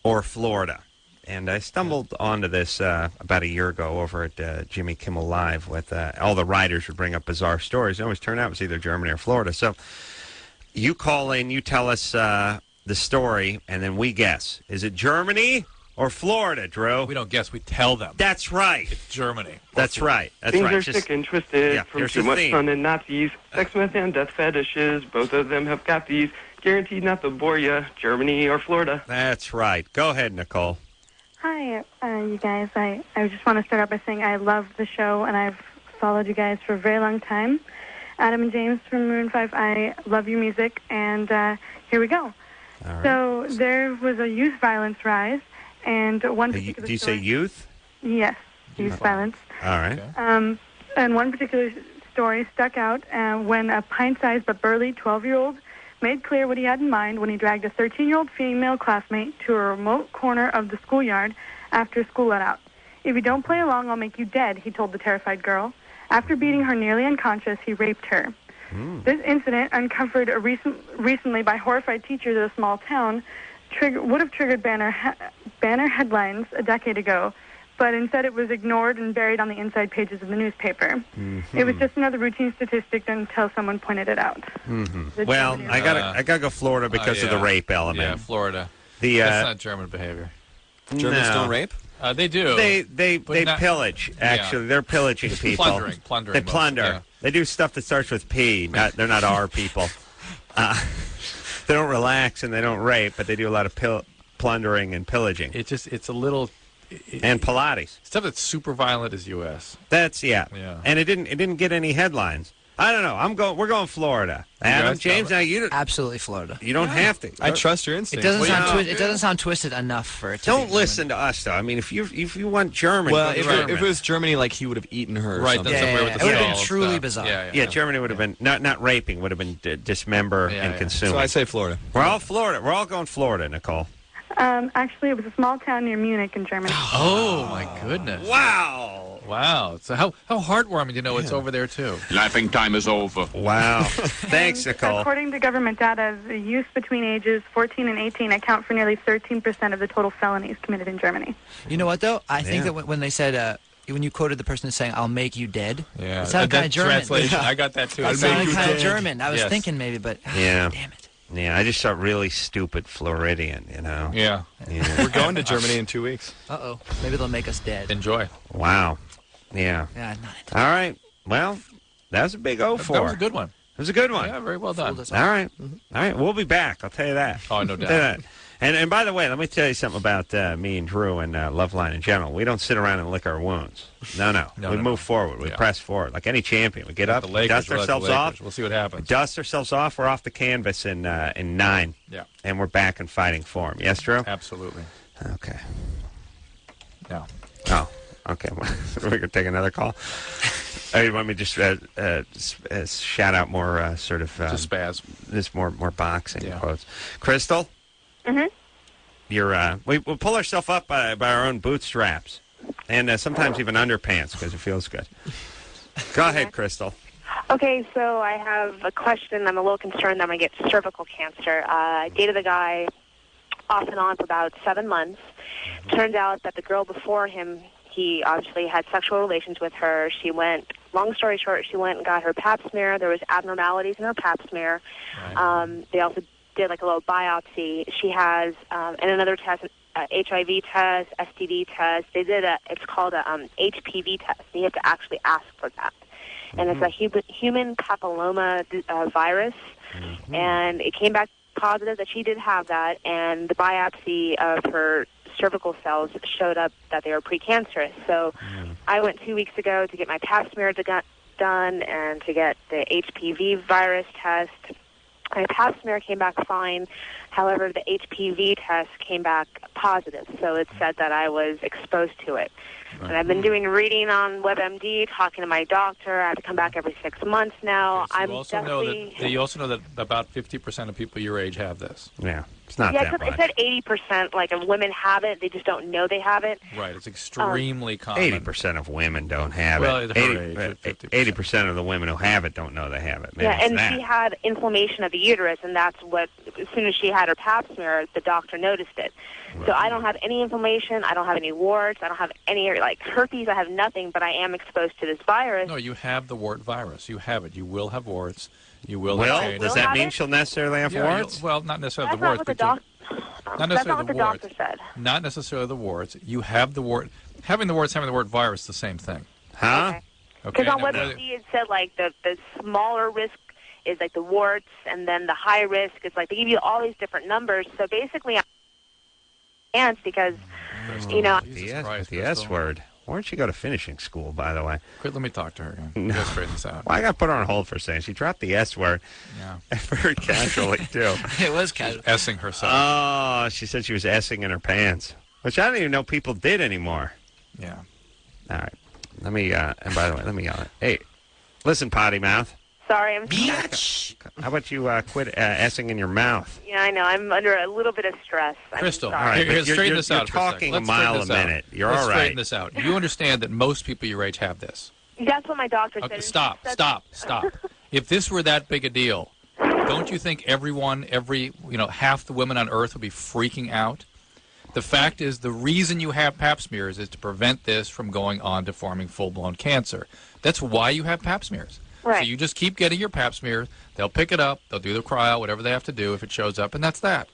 or Florida. And I stumbled onto this about a year ago over at Jimmy Kimmel Live with all the writers would bring up bizarre stories. It always turned out it was either Germany or Florida. So you call in, you tell us the story, and then we guess. Is it Germany or Florida, Drew? We don't guess. We tell them. That's right. It's Germany. That's right. That's Things right. are sick and twisted from too much fun and Nazis. Sex, meth, and death fetishes. Both of them have got these. Guaranteed not to bore you. Germany or Florida. That's right. Go ahead, Nicole. Hi, you guys. I just want to start out by saying I love the show, and I've followed you guys for a very long time. Adam and James from Maroon 5, I love your music, and here we go. All right. So there was a youth violence rise, and one particular Do you say youth? Yes, youth violence. All right. And one particular story stuck out when a pint-sized but burly 12-year-old made clear what he had in mind when he dragged a 13-year-old female classmate to a remote corner of the schoolyard after school let out. If you don't play along, I'll make you dead, he told the terrified girl. After beating her nearly unconscious, he raped her. This incident, uncovered recently by horrified teachers of a small town, would have triggered banner headlines a decade ago, but instead it was ignored and buried on the inside pages of the newspaper. It was just another routine statistic until someone pointed it out. Well, I gotta go Florida because of the rape element. Yeah, Florida. That's not German behavior. Germans don't rape? They do. They pillage. Actually, they're pillaging people. Plundering. They plunder. Yeah. They do stuff that starts with P. They're not our people. They don't relax and they don't rape, but they do a lot of plundering and pillaging. It's a little. And Pilates. Stuff that's super violent is U.S. That's yeah. And it didn't get any headlines. I don't know. We're going Florida. Adam, James, now you absolutely Florida. You don't have to. I trust your instincts. It doesn't sound twisted enough for it. Don't listen to us though. I mean, if you want Germany, well, if it was Germany, like he would have eaten her. Right. Or something. It would have been truly bizarre. Yeah, Germany would have been not raping. Would have been dismember and consume. So I say Florida. We're all Florida. We're all going Florida, Nicole. Actually, it was a small town near Munich in Germany. Oh, my goodness. Wow. So how heartwarming to know it's over there, too. Laughing time is over. Wow. Thanks, Nicole. According to government data, the youth between ages 14 and 18 account for nearly 13% of the total felonies committed in Germany. You know what, though? I think that when they said... when you quoted the person saying, I'll make you dead, it sounded kind of German. Translation, I got that, too. It sounded kind of German. I was thinking maybe, but damn it. Yeah, I just thought really stupid Floridian, you know. Yeah. We're going to Germany in 2 weeks. Uh-oh. Maybe they'll make us dead. Enjoy. Wow. Yeah. Yeah, not all right. Well, that was a big O4. That was a good one. It was a good one. Yeah, very well done. All right. All right. We'll be back. I'll tell you that. Oh, no doubt. And by the way, let me tell you something about me and Drew and Loveline in general. We don't sit around and lick our wounds. No. We move forward. We press forward. Like any champion. We get up, the Lakers, dust ourselves off. We'll see what happens. Dust ourselves off. We're off the canvas in 9. Yeah. And we're back in fighting form. Yes, Drew? Absolutely. Okay. No. Oh, okay. We're going to take another call. Oh, you want me to just shout out more sort of... just spaz. This more boxing quotes. Crystal? Mm-hmm. We'll pull ourselves up by our own bootstraps, and sometimes even underpants because it feels good. Go ahead, Crystal. Okay, so I have a question. I'm a little concerned that I'm going to get cervical cancer. I dated a guy off and on for about 7 months. Turns out that the girl before him, he obviously had sexual relations with her. Long story short, she went and got her pap smear. There was abnormalities in her pap smear. Right. They also did like a little biopsy. She has, and another test, HIV test, STD test. They did it's called a HPV test. You have to actually ask for that. And it's a human papilloma virus. And it came back positive that she did have that. And the biopsy of her cervical cells showed up that they were precancerous. So I went 2 weeks ago to get my pap smear done and to get the HPV virus test. My pap smear came back fine. However, the HPV test came back positive, so it said that I was exposed to it. Right. And I've been doing reading on WebMD, talking to my doctor. I have to come back every 6 months now. Okay, so you also know that about 50% of people your age have this. Yeah, it's not that much. It said 80%, like, of women have it. They just don't know they have it. Right, it's extremely common. 80% of women don't have it. 80% of the women who have it don't know they have it. Maybe and she had inflammation of the uterus, and that's what, as soon as she had her pap smear, the doctor noticed it. Right. So I don't have any inflammation. I don't have any warts. I don't have any, like, herpes. I have nothing, but I am exposed to this virus. No, you have the wart virus. You have it. You will have warts. You will have change. Does that mean she'll necessarily have warts? Well, not necessarily that's the warts. Not necessarily the warts. Doctor said. Not necessarily the warts. You have the wart. Having the wart virus is the same thing. Huh? Because on WebMD it said, like, the smaller risk is, like, the warts, and then the high risk is, like, they give you all these different numbers. So basically, I'm because, you know. The S word. Why don't you go to finishing school, by the way? Quick, let me talk to her again. No. Let's straighten this out. Well, I got to put her on hold for a second. She dropped the S word. Yeah. Very casually, too. It was casual. S-ing herself. Oh, she said she was S-ing in her pants, which I don't even know people did anymore. Yeah. All right. Let me, and by the way, let me yell it. Hey, listen, potty mouth. Sorry, I'm Bitch. How about you quit S-ing in your mouth? Yeah, I know. I'm under a little bit of stress. Crystal, all right, here, straighten this out. You're talking a mile a minute. You're Let's all right. Straighten this out. You understand that most people your age have this. That's what my doctor said. Stop. If this were that big a deal, don't you think half the women on Earth would be freaking out? The fact is, the reason you have pap smears is to prevent this from going on to forming full-blown cancer. That's why you have pap smears. Right. So you just keep getting your pap smears. They'll pick it up. They'll do the cryo, whatever they have to do if it shows up, and that's that.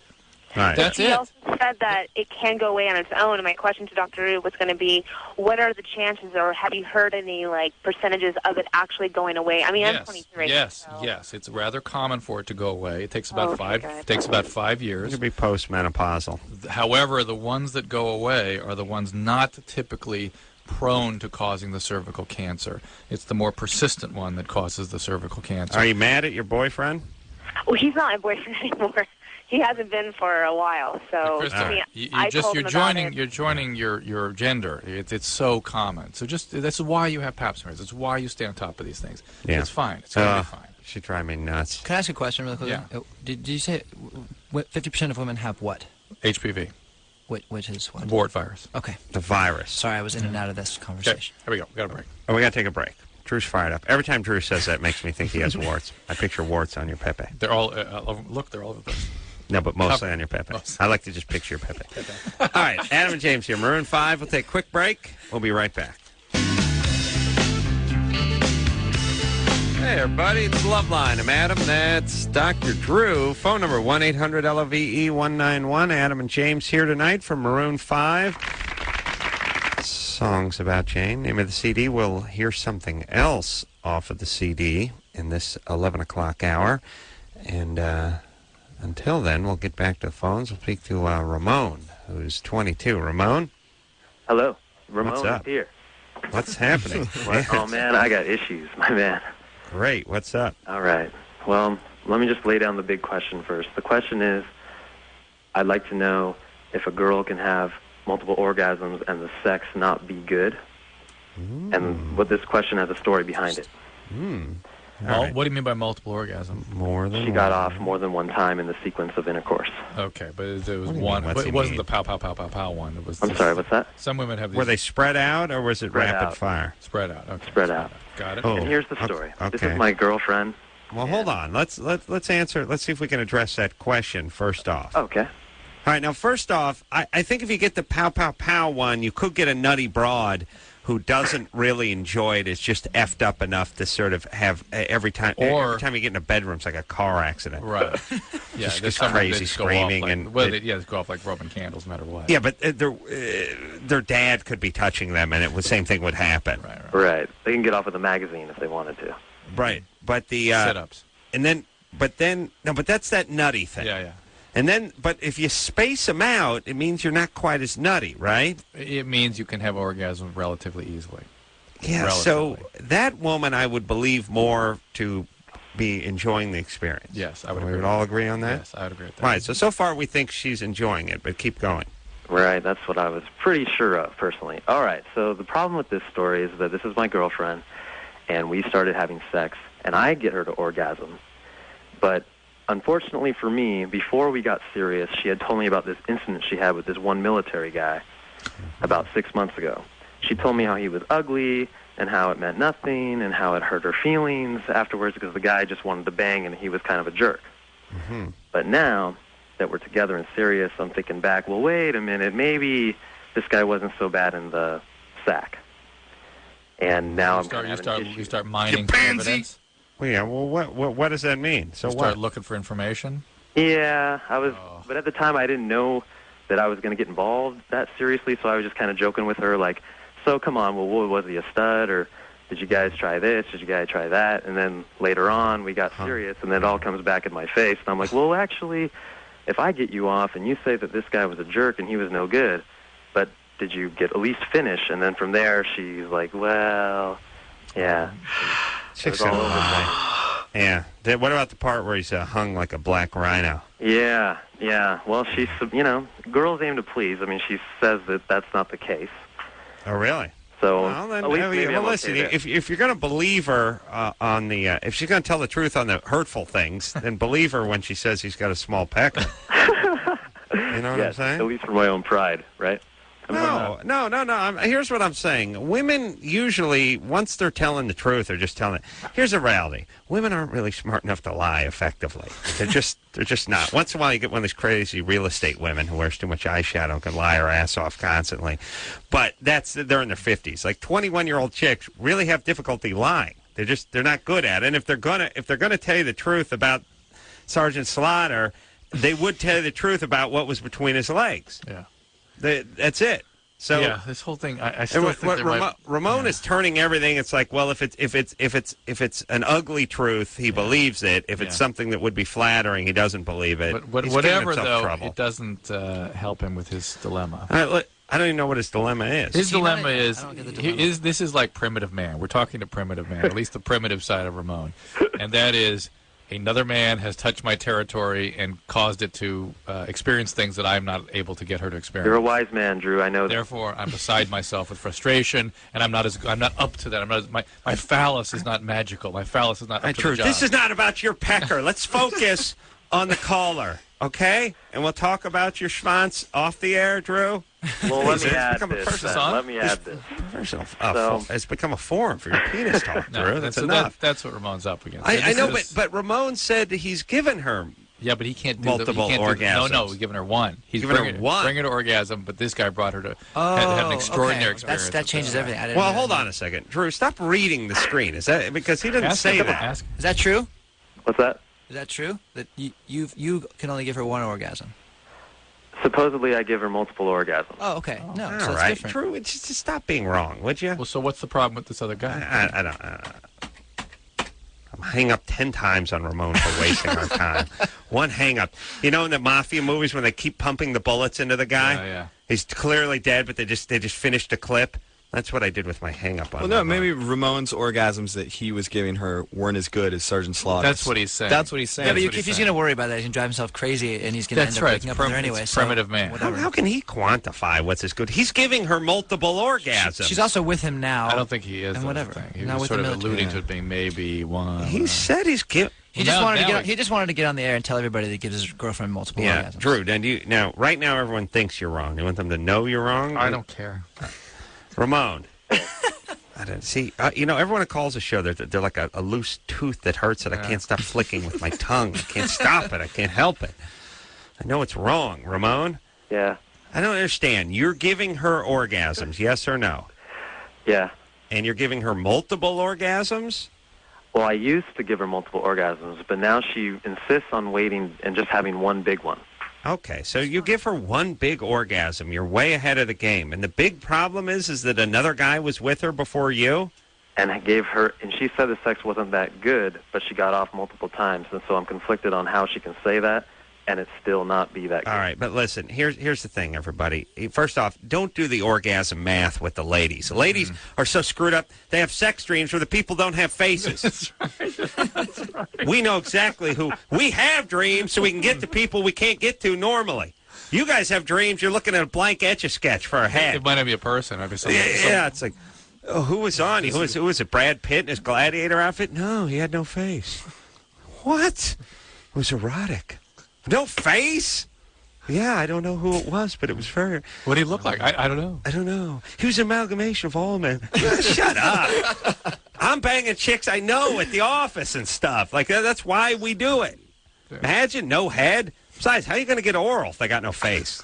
Right. That's it. He also said that it can go away on its own. And my question to Dr. Rue was going to be, what are the chances, or have you heard any, like, percentages of it actually going away? I mean, I'm 23. Yes. It's rather common for it to go away. It takes about 5 years. It could be postmenopausal. However, the ones that go away are the ones not typically prone to causing the cervical cancer. It's the more persistent one that causes the cervical cancer. Are you mad at your boyfriend? Well, he's not my boyfriend anymore. He hasn't been for a while. So you're joining your gender. It's so common. So that's why you have pap smears. It's why you stay on top of these things. Yeah. It's fine. It's going to be fine. She drive me nuts. Can I ask a question really quickly? Yeah. Did you say 50% of women have what? HPV. Which is what? Wart virus. Okay. The virus. Sorry, I was in and out of this conversation. Okay, here we go. We got a break. Oh, we got to take a break. Drew's fired up. Every time Drew says that, it makes me think he has warts. I picture warts on your pepe. They're all look. They're all over the place. No, but mostly on your pepe. I like to just picture your pepe. All right, Adam and James here. Maroon 5. We'll take a quick break. We'll be right back. Hey, everybody. It's Loveline. I'm Adam. That's Dr. Drew. Phone number 1-800-LOVE-191. Adam and James here tonight from Maroon 5. Songs about Jane. Name of the CD. We'll hear something else off of the CD in this 11 o'clock hour. And until then, we'll get back to the phones. We'll speak to Ramon, who's 22. Ramon? Hello. Ramon What's up? Is here. What's happening? Oh, man, I got issues, my man. Great. What's up? All right. Well, let me just lay down the big question first. The question is, I'd like to know if a girl can have multiple orgasms and the sex not be good, and what this question has a story behind it. What do you mean by multiple orgasms? More than She got off more than one time in the sequence of intercourse. Okay, but it was one. It wasn't the pow, pow, pow, pow, pow one. It was. I'm sorry, what's that? Some women have these. Were they spread out, or was it rapid fire? Spread out. Okay. Spread out. Got it. Oh, and here's the story. Okay. This is my girlfriend. Well, hold on. Let's answer. Let's see if we can address that question first off. Okay. All right. Now, first off, I think if you get the pow, pow, pow one, you could get a nutty broad who doesn't really enjoy it, is just effed up enough to sort of have every time you get in a bedroom, it's like a car accident. Right. Yeah, just crazy screaming they go off like rubbing candles, no matter what. Yeah, but their dad could be touching them, and the same thing would happen. Right. They can get off with a magazine if they wanted to. Right. But the sit-ups. But that's that nutty thing. Yeah. And then, but if you space them out, it means you're not quite as nutty, right? It means you can have orgasms relatively easily. Yeah, so that woman I would believe more to be enjoying the experience. Yes, I would We agree. would all agree on that? Yes, I would agree with that. Right, so far we think she's enjoying it, but keep going. Right, that's what I was pretty sure of, personally. All right, so the problem with this story is that this is my girlfriend, and we started having sex, and I get her to orgasm. But unfortunately for me, before we got serious, she had told me about this incident she had with this one military guy about 6 months ago. She told me how he was ugly, and how it meant nothing, and how it hurt her feelings afterwards because the guy just wanted to bang, and he was kind of a jerk. Mm-hmm. But now that we're together and serious, I'm thinking back, well, wait a minute, maybe this guy wasn't so bad in the sack. And now You start mining for evidence. Well, yeah. Well, what does that mean? So You start looking for information. Yeah, I was, but at the time I didn't know that I was going to get involved that seriously, so I was just kind of joking with her, like, so come on, well, was he a stud, or did you guys try this, did you guys try that? And then later on we got serious, and then it all comes back in my face, and I'm like, well, actually, if I get you off and you say that this guy was a jerk and he was no good, but did you get at least finish? And then from there, she's like, well, yeah. Chicks are yeah. What about the part where he's hung like a black rhino? Yeah. Well, she's, girls aim to please. I mean, she says that that's not the case. Oh, really? So, well, then, at least maybe I'm listen, okay there. if you're going to believe her on the, if she's going to tell the truth on the hurtful things, then believe her when she says he's got a small pecker. You know what I'm saying? At least for my own pride, right? No. Here's what I'm saying. Women usually, once they're telling the truth, they're just telling it. Here's the reality. Women aren't really smart enough to lie effectively. They're just not. Once in a while you get one of these crazy real estate women who wears too much eyeshadow and can lie her ass off constantly. But they're in their 50s. Like 21-year-old chicks really have difficulty lying. They're not good at it. And if they're gonna tell you the truth about Sergeant Slaughter, they would tell you the truth about what was between his legs. Yeah. That's it. So yeah, this whole thing, I still think Ramon is turning everything. It's like, well, if it's an ugly truth, he believes it. If it's something that would be flattering, he doesn't believe it. But He's whatever, giving himself though, trouble. it doesn't help him with his dilemma. I don't even know what his dilemma is. His dilemma is this is like primitive man. We're talking to primitive man, at least the primitive side of Ramon, and that is. Another man has touched my territory and caused it to experience things that I'm not able to get her to experience. You're a wise man, Drew. I know. Therefore, I'm beside myself with frustration, and I'm not up to that. My phallus is not magical. My phallus is not up to the job. This is not about your pecker. Let's focus on the caller, okay? And we'll talk about your schwanz off the air, Drew. Well, let me add this. It's become a forum for your penis talk, Drew. That's enough. That's what Ramon's up against. I know, but Ramon said he's given her Yeah, but he can't do multiple orgasms. No, he's giving her one. He's giving her one. Bring her to orgasm, but this guy brought her to have an extraordinary experience. That changes everything. Well, hold on a second, Drew. Stop reading the screen. Is that because he didn't say that? Is that true? What's that? Is that true? That you can only give her one orgasm? Supposedly, I give her multiple orgasms. Oh, okay. No, so All it's right, different. Drew. Just stop being wrong, would you? Well, so what's the problem with this other guy? I don't. I'm hang up 10 times on Ramon for wasting our time. One hang up. You know, in the mafia movies when they keep pumping the bullets into the guy, yeah. He's clearly dead, but they just finished a clip. That's what I did with my hang up on. Well, no, maybe Ramon's orgasms that he was giving her weren't as good as Sergeant Slaughter's. That's what he's saying. That's what he's saying. Yeah, but if he's going to worry about that, he's going to drive himself crazy, and he's going to end up breaking up with her anyway. It's primitive man. How can he quantify what's as good? He's giving her multiple orgasms. She's also with him now. I don't think he is. And whatever. He was sort of alluding to it being maybe one. He said he's giving. He just wanted to get on the air and tell everybody that he gives his girlfriend multiple orgasms. Drew, right now everyone thinks you're wrong. You want them to know you're wrong? I don't care. Ramon. I don't see. Everyone who calls the show, they're like a loose tooth that hurts that I can't stop flicking with my tongue. I can't stop it. I can't help it. I know it's wrong, Ramon. Yeah. I don't understand. You're giving her orgasms, yes or no? Yeah. And you're giving her multiple orgasms? Well, I used to give her multiple orgasms, but now she insists on waiting and just having one big one. Okay, so you give her one big orgasm. You're way ahead of the game. And the big problem is that another guy was with her before you? And I gave her, and she said the sex wasn't that good, but she got off multiple times. And so I'm conflicted on how she can say that and it still not be that good. All right, but listen, here's the thing, everybody. First off, don't do the orgasm math with the ladies. The ladies are so screwed up, they have sex dreams where the people don't have faces. That's right. We know exactly who. We have dreams so we can get to people we can't get to normally. You guys have dreams, you're looking at a blank Etch-a-Sketch for a head. It might not be a person. I'd be yeah, it's like, oh, who was on? Who was it, Brad Pitt in his gladiator outfit? No, he had no face. What? It was erotic. No face? Yeah, I don't know who it was, but it was very... What did he look like? I don't know. I don't know. He was an amalgamation of all men. Shut up. I'm banging chicks I know at the office and stuff. Like, that's why we do it. Imagine, no head. Besides, how are you going to get oral if they got no face?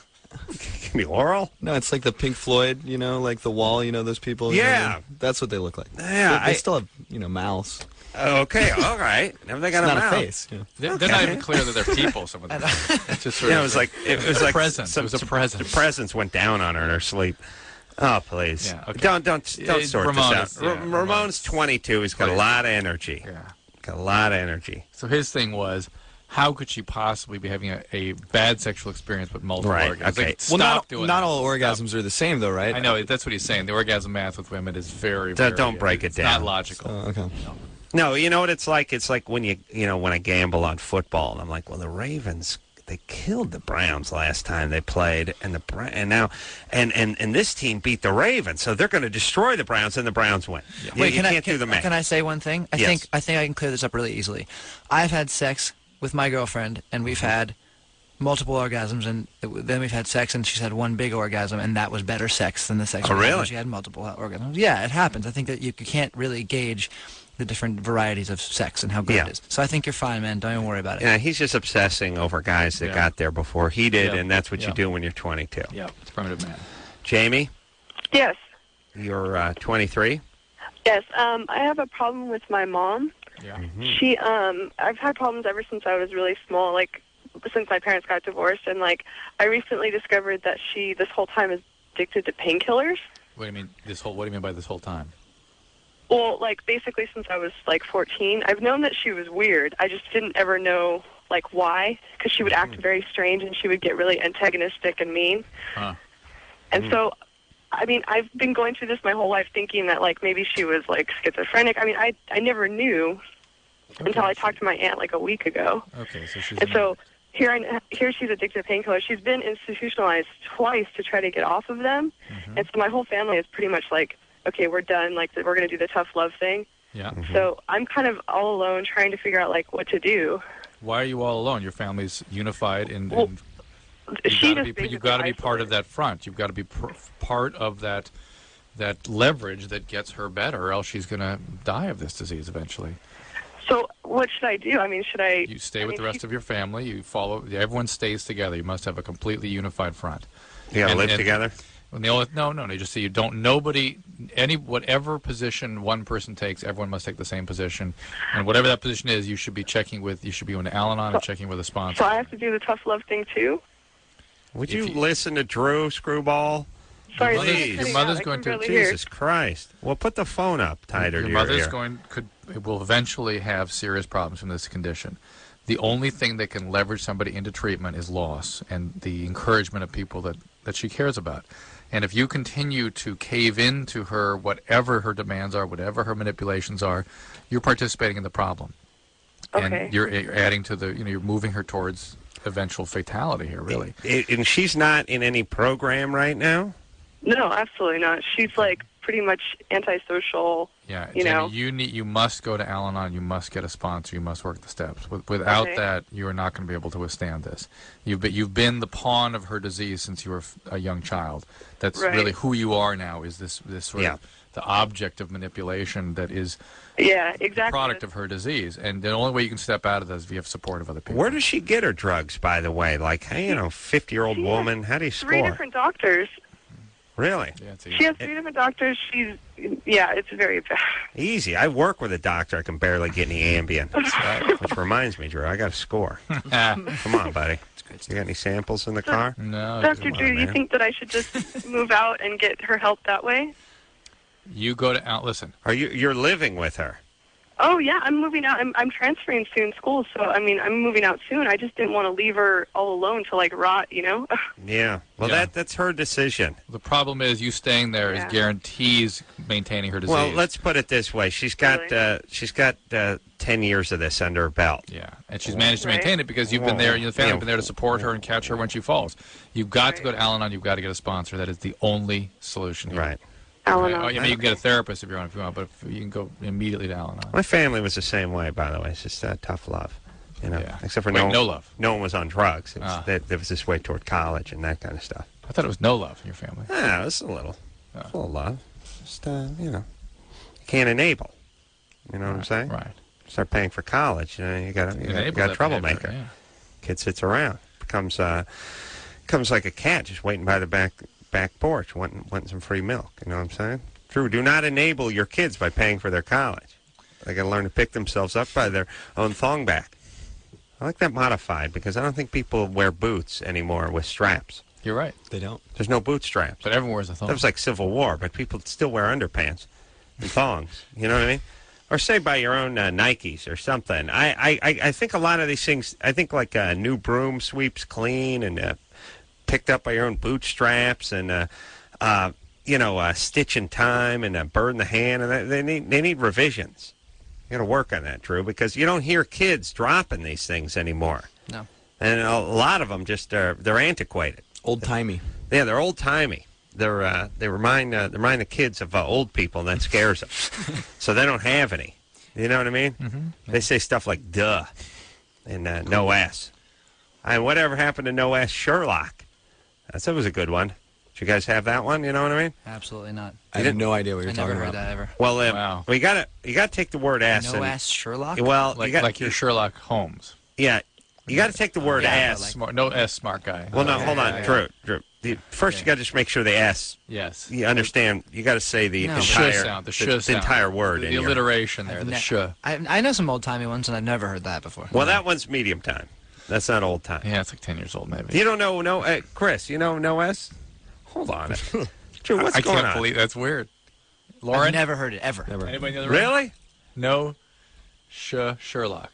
Give me oral? No, it's like the Pink Floyd, like the Wall, those people. Yeah. That's what they look like. Yeah. They still have, mouths. Okay, all right. Never they got it's a not mouth. A face. They're not even clear that they're people. Some of them. It's just sort of it was like a presence. It was a presence. The presence went down on her in her sleep. Oh, please. Yeah, okay. Don't sort Ramon this out. Ramon's 22. He's got a lot of energy. Yeah. Got a lot of energy. So his thing was, how could she possibly be having a bad sexual experience with multiple orgasms? Okay. Like, stop doing not that. all orgasms are the same, though, right? I know, that's what he's saying. The orgasm math with women is very, very... Don't break it down. Not logical. Okay. No, you know what it's like? It's like when when I gamble on football, and I'm like, well, the Ravens, they killed the Browns last time they played, and this team beat the Ravens, so they're going to destroy the Browns, and the Browns win. Yeah. Wait, you can't do the math. Can I say one thing? I think I can clear this up really easily. I've had sex with my girlfriend, and we've had multiple orgasms, and then we've had sex, and she's had one big orgasm, and that was better sex than the sex. Oh, really? She had multiple orgasms. Yeah, it happens. I think that you can't really gauge the different varieties of sex and how good it is. So I think you're fine, man. Don't even worry about it. Yeah, he's just obsessing over guys that got there before he did, and that's what you do when you're 22. Yeah, it's primitive man. Jamie? Yes. You're 23? Yes. I have a problem with my mom. Yeah. She, I've had problems ever since I was really small, like since my parents got divorced, and I recently discovered that she, this whole time, is addicted to painkillers. What do you mean What do you mean by this whole time? Well, basically since I was 14, I've known that she was weird. I just didn't ever know why, because she would act very strange and she would get really antagonistic and mean. Huh. And so, I mean, I've been going through this my whole life thinking that maybe she was schizophrenic. I mean, I never knew until I talked to my aunt a week ago. Okay, so she's... And so here she's addicted to painkillers. She's been institutionalized twice to try to get off of them. And so my whole family is pretty much okay, we're done. We're going to do the tough love thing. Yeah. So I'm kind of all alone trying to figure out what to do. Why are you all alone? Your family's unified, and you've got to be part of that front. You've got to be part of that leverage that gets her better, or else she's going to die of this disease eventually. So what should I do? I mean, should I... You stay with the rest of your family. You follow... Everyone stays together. You must have a completely unified front. You got to live together? No. Just so you don't... Whatever position one person takes, everyone must take the same position. And whatever that position is, you should be going to Al-Anon and checking with a sponsor. So I have to do the tough love thing too? Would you listen to Drew, Screwball? Sorry, your mother's going to... Jesus Christ. Well, put the phone up tighter to your mother's ear. will eventually have serious problems from this condition. The only thing that can leverage somebody into treatment is loss and the encouragement of people that she cares about. And if you continue to cave into her, whatever her demands are, whatever her manipulations are, you're participating in the problem. Okay. And you're adding to you're moving her towards eventual fatality here, really. And she's not in any program right now? No, absolutely not. She's pretty much antisocial. Yeah, Jenny, you must go to Al-Anon. You must get a sponsor. You must work the steps. Without that, you are not going to be able to withstand this. You've been the pawn of her disease since you were a young child. That's really who you are now. Is this sort of the object of manipulation that is exactly the product of her disease? And the only way you can step out of that is if you have support of other people. Where does she get her drugs, by the way? 50-year-old woman. How do you score? 3 different doctors. Really? Yeah, she has 3 different doctors. It's very bad. Easy. I work with a doctor. I can barely get any Ambien. Which reminds me, Drew, I got a score. Come on, buddy. You got any samples in the car? No. Dr. Drew, do you think that I should just move out and get her help that way? You go to listen. You're living with her? Oh, yeah, I'm moving out. I'm transferring soon school, so, I mean, I'm moving out soon. I just didn't want to leave her all alone to, like, rot, you know? Yeah. Well, that's her decision. The problem is you staying there is guarantees maintaining her disease. Well, let's put it this way. She's got 10 years of this under her belt. Yeah, and she's managed to maintain it because you've been there, the family's been there to support her and catch her when she falls. You've got to go to Al-Anon. You've got to get a sponsor. That is the only solution here. Right. Al-Anon. I mean, you can get a therapist if you want, but you can go immediately to Al-Anon. My family was the same way, by the way. It's just tough love, you know. Yeah. Except for no love. No one was on drugs. It was, there was this way toward college and that kind of stuff. I thought it was no love in your family. Yeah, it was a little love. Just you know, you can't enable. You know what I'm saying? Right. Start paying for college. You know, you got a troublemaker. Yeah. Kid sits around, becomes like a cat just waiting by the back porch, wanting some free milk. You know what I'm saying? Drew, do not enable your kids by paying for their college. They got to learn to pick themselves up by their own thong back. I like that modified because I don't think people wear boots anymore with straps. You're right. They don't. There's no boot straps. But everyone wears a thong. That was like Civil War, but people still wear underpants and thongs. You know what I mean? Or say by your own Nikes or something. I think a lot of these things, I think like a new broom sweeps clean and picked up by your own bootstraps and, stitch in time and a bird in the hand. And they need revisions. You got to work on that, Drew, because you don't hear kids dropping these things anymore. No. And a lot of them just they're antiquated. Old-timey. Yeah, they're old-timey. They remind the kids of old people, and that scares them. So they don't have any. You know what I mean? Mm-hmm. They say stuff like "duh" and "no S." And whatever happened to "no S" Sherlock? That was a good one. Did you guys have that one? You know what I mean? Absolutely not. I have no idea what you're I talking never about. heard that ever. Well, Wow. you got to take the word "s." No ass Sherlock? Well, like your Sherlock Holmes. Yeah, you got to take the word "s." Smart, no S, smart guy. Well, no, hold on, Drew. First, you got to just make sure the S. Yes. You understand? You got to say the entire sound. The entire word. The alliteration there. The sh. I know some old timey ones, and I've never heard that before. Well, that one's medium time. That's not old time. Yeah, it's like 10 years old, maybe. You don't know Chris? You know no S? Hold on. Drew, what's going on? I can't believe that's weird. Lauren, I've never heard it ever. Never. Anybody know the room? Really? No. Sherlock.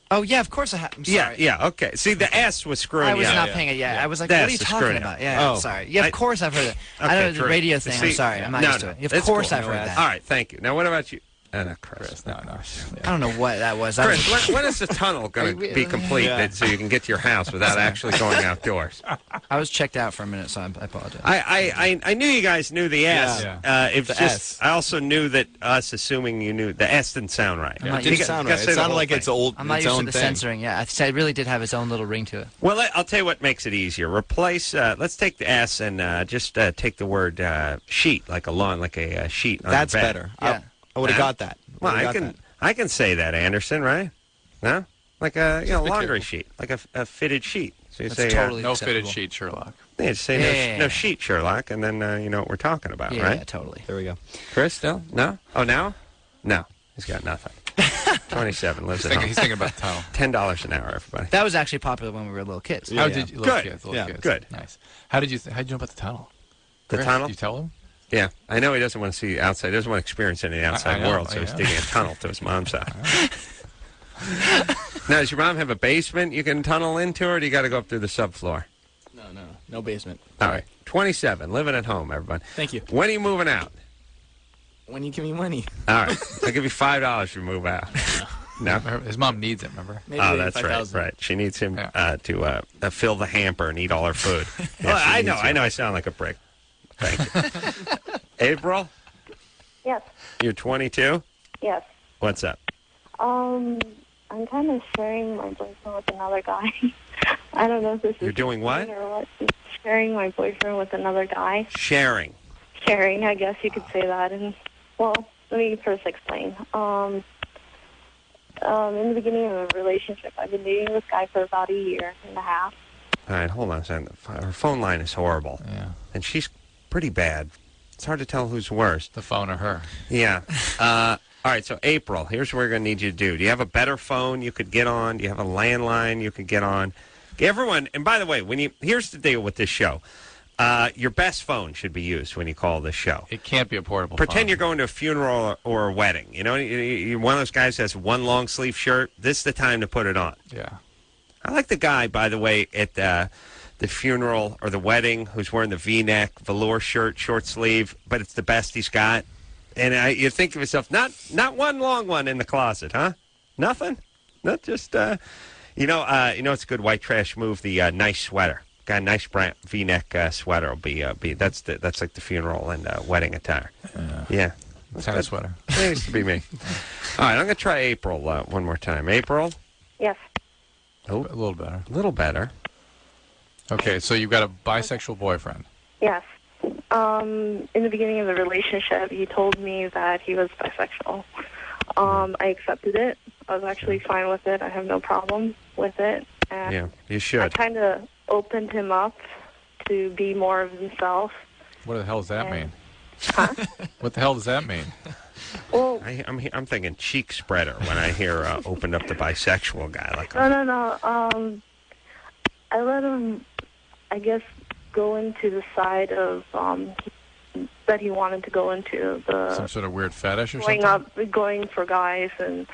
Oh, yeah, of course I have. I'm sorry. Yeah, okay. See, the S was screwing I was you. not paying it. Yeah, I was like, The what S are you is talking screwing about? you. Yeah, Oh. I'm sorry. Yeah, of course I've heard it. I know the Drew. radio thing. I'm See, sorry. I'm not no, used to it. Of it's course cool. I've heard that. All right, thank you. Now, what about you? Chris. No. I don't know what that was. Chris, when is the tunnel going to be complete so you can get to your house without actually going outdoors? I was checked out for a minute, so I apologize. I knew you guys knew the S. Yeah. It was The just, S. I also knew that assuming you knew, the S didn't sound right. I'm not It used didn't to sound gotta right. say It the sounded whole like thing. it's old. I'm not its used to own the thing. censoring. Yeah, it really did have its own little ring to it. Well, I'll tell you what makes it easier. Replace, let's take the S and just take the word sheet, like a lawn, like a sheet on That's your bed. better. Yeah. I would have got that. Well, I can say that, Anderson, right? No? Like a laundry sheet, like a fitted sheet. So you That's say totally No acceptable. fitted sheet, Sherlock. yeah, just say Yeah. no sheet, Sherlock, and then you know what we're talking about, Yeah, right? yeah, totally. There we go. Chris, still? No? Oh, now? No. He's got nothing. 27, lives at home. He's thinking about the tunnel. $10 an hour, everybody. That was actually popular when we were little kids. How did you? Little kids. Good. Nice. How did you know about the tunnel? The Chris, tunnel? Did you tell him? Yeah, I know he doesn't want to see outside. He doesn't want to experience any outside I know, world, so he's yeah. digging a tunnel to his mom's house. Now, does your mom have a basement you can tunnel into, or do you got to go up through the subfloor? No basement. All right, 27, living at home, everybody. Thank you. When are you moving out? When you give me money. All right, I'll give you $5 if you move out. No? His mom needs it, remember? Maybe Oh, that's right. 5,000. Right. She needs him Yeah. to fill the hamper and eat all her food. Well, I know. I sound like a prick. Thank you. April, Yes, you're 22. yes. What's up? I'm kind of sharing my boyfriend with another guy. I don't know if this is You're doing what? or what. Just sharing my boyfriend with another guy. Sharing. Sharing, I guess you could say that. And well, let me first explain. In the beginning of a relationship, I've been dating this guy for about a year and a half. All right, hold on a second. Her phone line is horrible. Yeah. And she's pretty bad. It's hard to tell who's worse. The phone or her. Yeah. All right, so April, here's what we're going to need you to do. Do you have a better phone you could get on? Do you have a landline you could get on? Everyone, and by the way, here's the deal with this show. Your best phone should be used when you call this show. It can't be a portable Pretend phone. you're going to a funeral or a wedding. You know, you're one of those guys that has one long sleeve shirt. This is the time to put it on. Yeah. I like the guy, by the way, at the funeral or the wedding who's wearing the V-neck velour shirt, short sleeve, but it's the best he's got. And you think to yourself, not one long one in the closet, huh? Nothing? Not just, you know it's a good white trash move, the nice sweater. Got a nice V-neck sweater will be that's like the funeral and wedding attire. Yeah. Tennis sweater. That used to be me. All right, I'm going to try April one more time. April? Yes. Oh, a little better. A little better. Okay, so you've got a bisexual boyfriend. Yes. In the beginning of the relationship, he told me that he was bisexual. I accepted it. I was actually fine with it. I have no problem with it. And yeah, you should. I kind of opened him up to be more of himself. What the hell does that mean? Huh? What the hell does that mean? Well, I'm thinking cheek spreader when I hear opened up the bisexual guy. Like no. I let him, I guess, go into the side of that he wanted to go into the Some sort of weird fetish or going something? going for guys and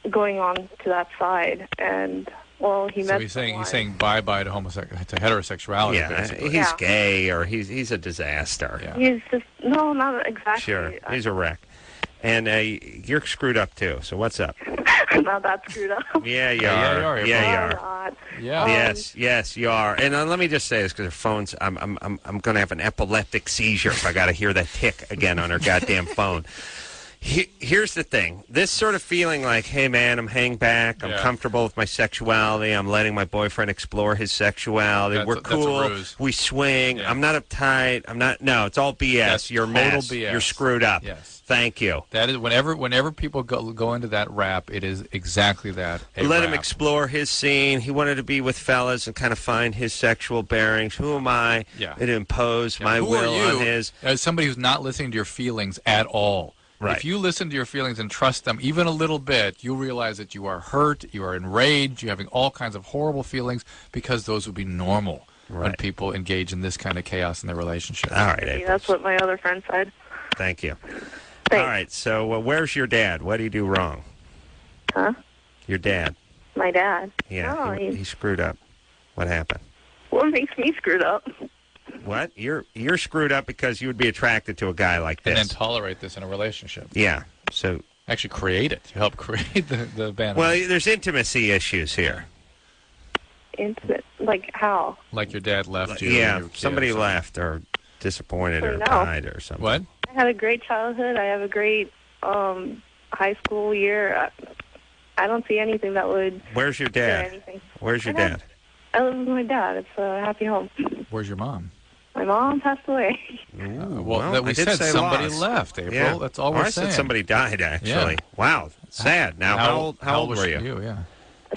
going on to that side. And well, he So met. he's saying bye-bye to heterosexuality. Yeah, basically. he's gay or he's a disaster. Yeah. He's just no, not exactly. Sure, he's a wreck. And you're screwed up too. So what's up? Not that screwed up. Yeah, you Yeah, are. you are. Yeah, you I'm are. not. Yeah. Yes, you are. And let me just say this because her phone's. I'm going to have an epileptic seizure if I got to hear that tick again on her goddamn phone. Here's the thing. This sort of feeling like, hey, man, I'm hanging back. I'm comfortable with my sexuality. I'm letting my boyfriend explore his sexuality. We're cool. That's a ruse. We swing. Yeah. I'm not uptight. I'm not. No, it's all BS. That's You're a total mess. BS. You're screwed up. Yes. Thank you. That is whenever people go into that rap, it is exactly that. Let him explore his scene. He wanted to be with fellas and kind of find his sexual bearings. Who am I to impose my Who will are you on his? as somebody who's not listening to your feelings at all? Right. If you listen to your feelings and trust them even a little bit, you'll realize that you are hurt, you are enraged, you're having all kinds of horrible feelings because those would be normal when people engage in this kind of chaos in their relationship. All right, April. That's what my other friend said. Thank you. Thanks. All right, so where's your dad? What did he do wrong? Huh? Your dad. My dad. Yeah, No, he screwed up. What happened? What makes me screwed up? What? You're screwed up because you would be attracted to a guy like this. And then tolerate this in a relationship. Yeah. So actually create it. You help create the band. Well, there's intimacy issues here. Intimate? Like how? Like your dad left you. Yeah, when you were a kid somebody or something. left or disappointed or No. died or something. What? I had a great childhood. I have a great high school year. I don't see anything that would. Where's your say dad? anything. Where's your dad? I live with my dad. It's a happy home. Where's your mom? My mom passed away. Well, we I did said say somebody lost. left, April. Yeah. That's all Or we're I saying. said somebody died, actually. Yeah. Wow, sad. Now, how old was were you? Yeah.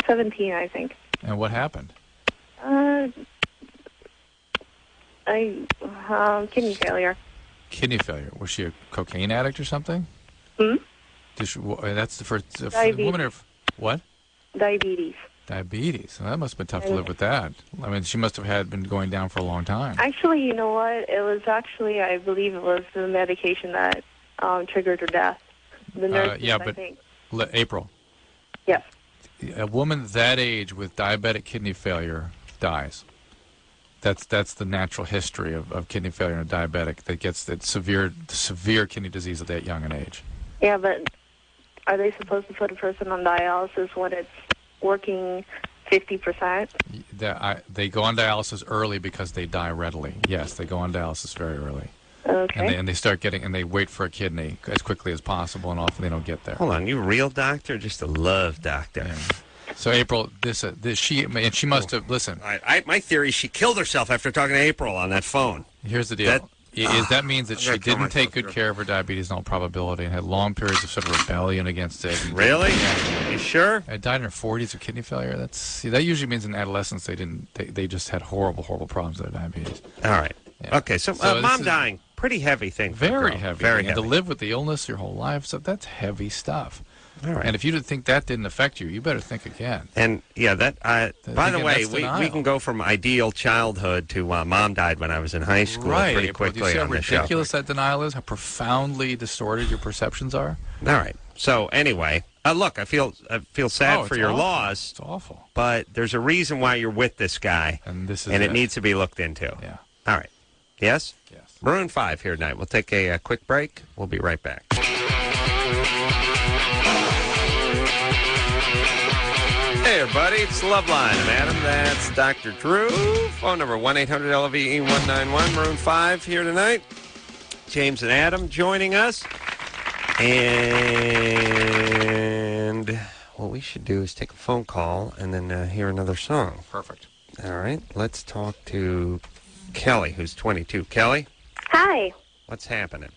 17, I think. And what happened? Kidney failure. Kidney failure. Was she a cocaine addict or something? That's the first Diabetes. woman. What? Diabetes. Diabetes. Well, that must have been tough to live with that. I mean, she must have been going down for a long time. Actually, you know what? It was actually, I believe it was the medication that triggered her death. The nurse, yeah, I but think. April. Yes. A woman that age with diabetic kidney failure dies. That's the natural history of kidney failure in a diabetic that gets that severe kidney disease at that young an age. Yeah, but are they supposed to put a person on dialysis when it's working 50%? They go on dialysis early because they die readily. Yes, they go on dialysis very early. Okay. And they start getting, and they wait for a kidney as quickly as possible, and often they don't get there. Hold on, you a real doctor or just a love doctor? Yeah. So April, she must have, listen. My theory is she killed herself after talking to April on that phone. Here's the deal. That means that she didn't take good care of her diabetes in all probability and had long periods of sort of rebellion against it. Really? You sure? I died in her 40s of kidney failure. That usually means in adolescence they just had horrible problems with their diabetes. All right. Yeah. Okay, so mom dying, pretty heavy thing. Very heavy. Very and heavy. to live with the illness your whole life, so that's heavy stuff. All right. And if you think that didn't affect you, you better think again. And yeah, by the way, we can go from ideal childhood to Mom died when I was in high school pretty quickly. Do you see how on the show. ridiculous that denial is? How profoundly distorted your perceptions are? All right. So anyway, look, I feel sad for your loss. It's awful. But there's a reason why you're with this guy, and it needs to be looked into. Yeah. All right. Yes? Yes. Maroon 5 here tonight. We'll take a quick break. We'll be right back. Hey, everybody. It's Loveline. I'm Adam. That's Dr. Drew. Phone number 1-800-LVE-191. Maroon 5 here tonight. James and Adam joining us. And what we should do is take a phone call and then hear another song. Perfect. All right. Let's talk to Kelly, who's 22. Kelly? Hi. What's happening?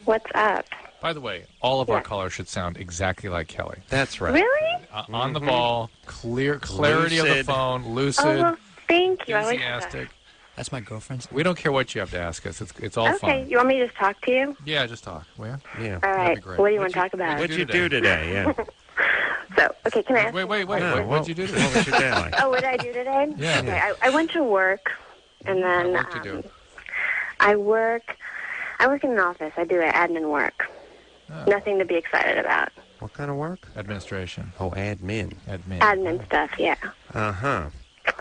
What's up? By the way, all of our callers should sound exactly like Kelly. That's right. Really? On the ball, clarity of the phone, lucid, well, thank you. enthusiastic. That's my girlfriend's. We don't care what you have to ask us. It's all fun. Okay, you want me to just talk to you? Yeah, just talk. Will you? Yeah. All right. What do you want to talk about? What'd you do today? Yeah. So, okay, can I ask? Wait. No, What'd you do today? What was your day like? Oh, what did I do today? Yeah. Okay, I went to work, and then What did you do? I work in an office. I do admin work. Oh. Nothing to be excited about. What kind of work? Administration. Oh, admin. Admin stuff, yeah. Uh-huh.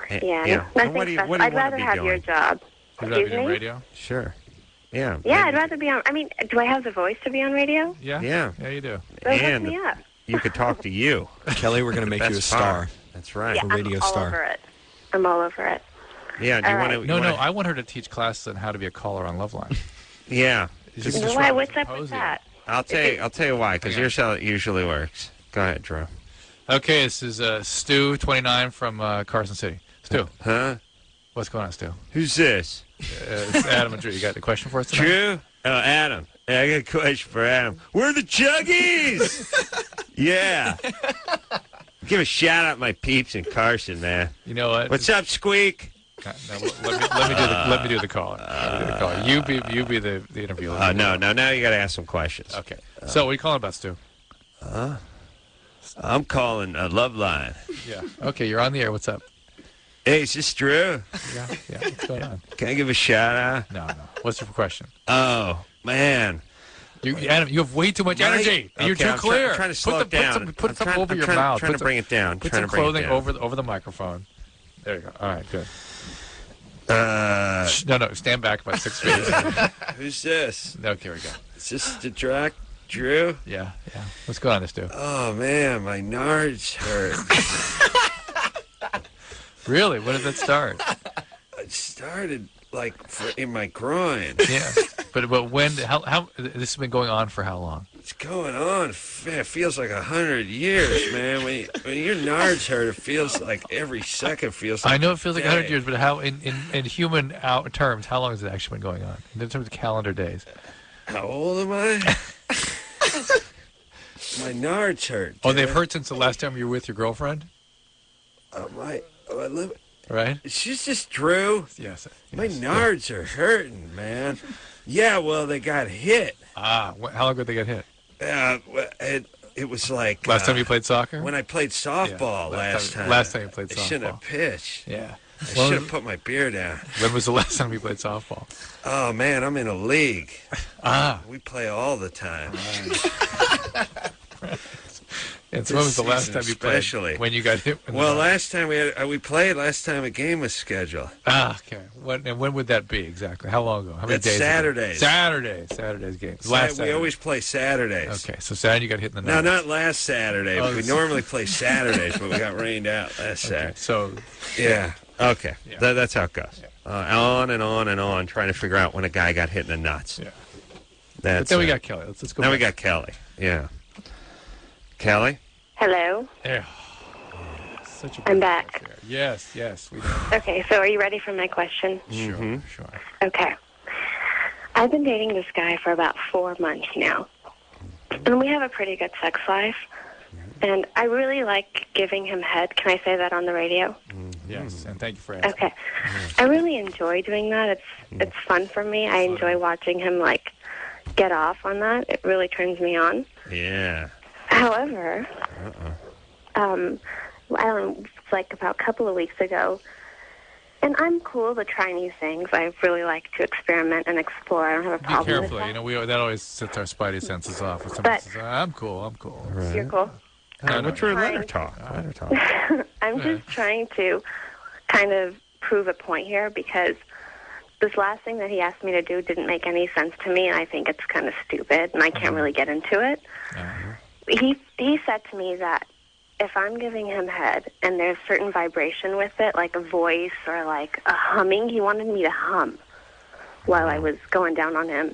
Yeah. Nothing special. I'd rather have your job. You'd rather Excuse be on me? radio? Sure. Yeah. Yeah, I'd rather be on. I mean, do I have the voice to be on radio? Yeah. Yeah. Yeah, you do. So hook me up. You could talk to you. Kelly, we're going to make you a star. That's right. Yeah, A radio I'm all star. over it. I'm all over it. Yeah, do you want to... No, I want her to teach classes on how to be a caller on Loveline. Yeah. Why? What's up with that? I'll tell you why, because here's how it usually works. Go ahead, Drew. Okay, this is Stu, 29, from Carson City. Stu. Huh? What's going on, Stu? Who's this? It's Adam and Drew. You got a question for us tonight? Drew? Oh, Adam. I got a question for Adam. We're the Chuggies! Yeah. Give a shout out my peeps in Carson, man. You know what? What's up, Squeak? No, let me do the caller. You be the interviewer. No. Now you got to ask some questions. Okay. So what are you calling about, Stu? I'm calling Loveline. Yeah. Okay, you're on the air. What's up? Hey, is this Drew? Yeah. What's going on? Can I give a shout out? No. What's your question? Oh, man. Adam, you have way too much energy. And you're too clear. I'm trying to slow it down. Put something over your mouth. Trying to bring it down. Put some clothing over the microphone. There you go. All right, good. No, stand back about 6 feet. Who's this? Okay, here we go. Is this the track, Drew? Yeah. What's going on, Stu? Oh, man, my nards hurt. Really? When did that start? It started, in my groin. Yeah. But when, how, this has been going on for how long? It's going on. It feels like 100 years, man. When your nards hurt, it feels like every second feels like I know it feels like 100 day. years, but how, in human terms, how long has it actually been going on? In terms of calendar days. How old am I? My nards hurt. Oh, they've hurt since the last time you were with your girlfriend? Right? She's just Drew. Yes. My nards are hurting, man. Yeah, well, they got hit. How long ago did they get hit? It was like... Last time you played soccer? When I played softball last time. Last time you played softball. I shouldn't have pitched. Yeah. I should have put my beer down. When was the last time you played softball? Oh, man, I'm in a league. We play all the time. And so when was the last time you played? Especially. When you got hit? Last time we played, a game was scheduled. Okay. When would that be exactly? How long ago? How many days Saturdays. Ago? Saturday's games. We always play Saturdays. Okay, so Saturday you got hit in the nuts. nuts. No, not last Saturday. We normally play Saturdays, but we got rained out last Saturday. So. Yeah. Okay. Yeah. That's how it goes. Yeah. On and on and on, trying to figure out when a guy got hit in the nuts. Yeah. But then we got Kelly. Let's go. Now we got Kelly. Yeah. Kelly? Hello. Yeah. Such a I'm back. Yes, we know. Okay, so are you ready for my question? Sure. Okay. I've been dating this guy for about 4 months now. And we have a pretty good sex life. And I really like giving him head. Can I say that on the radio? Yes, and thank you for asking. Okay. I really enjoy doing that. It's fun for me. I enjoy watching him, get off on that. It really turns me on. Yeah. However, I don't know, like about a couple of weeks ago, and I'm cool to try new things. I really like to experiment and explore. I don't have a Be problem with careful. that. That always sets our spidey senses off. If somebody says, I'm cool. Right. You're cool. What's your letter talk? Letter talk. I'm just trying to kind of prove a point here because this last thing that he asked me to do didn't make any sense to me, and I think it's kind of stupid, and I can't really get into it. He said to me that if I'm giving him head and there's certain vibration with it, like a voice or like a humming, he wanted me to hum while I was going down on him.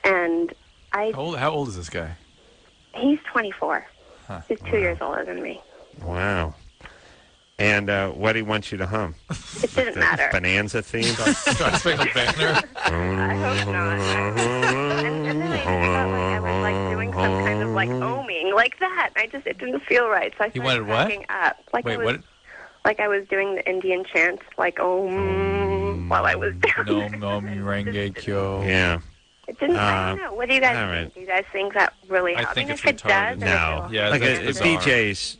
And How old is this guy? He's 24. Huh. He's 2 years older than me. Wow. And what do he want you to hum? It didn't matter. Bonanza theme? Star Spangled Banner? I hope not. And then I felt like I was like doing some kind of like oming, like that. It didn't feel right. So I started cracking up. Like Wait, what? Like I was doing the Indian chants, like while I was down there. Nom renge kyo. Yeah. It didn't. I don't know. What do you guys think? Right. Do you guys think that really I helps? think it's if it does, retarded. No. Yeah, like that's a BJ's,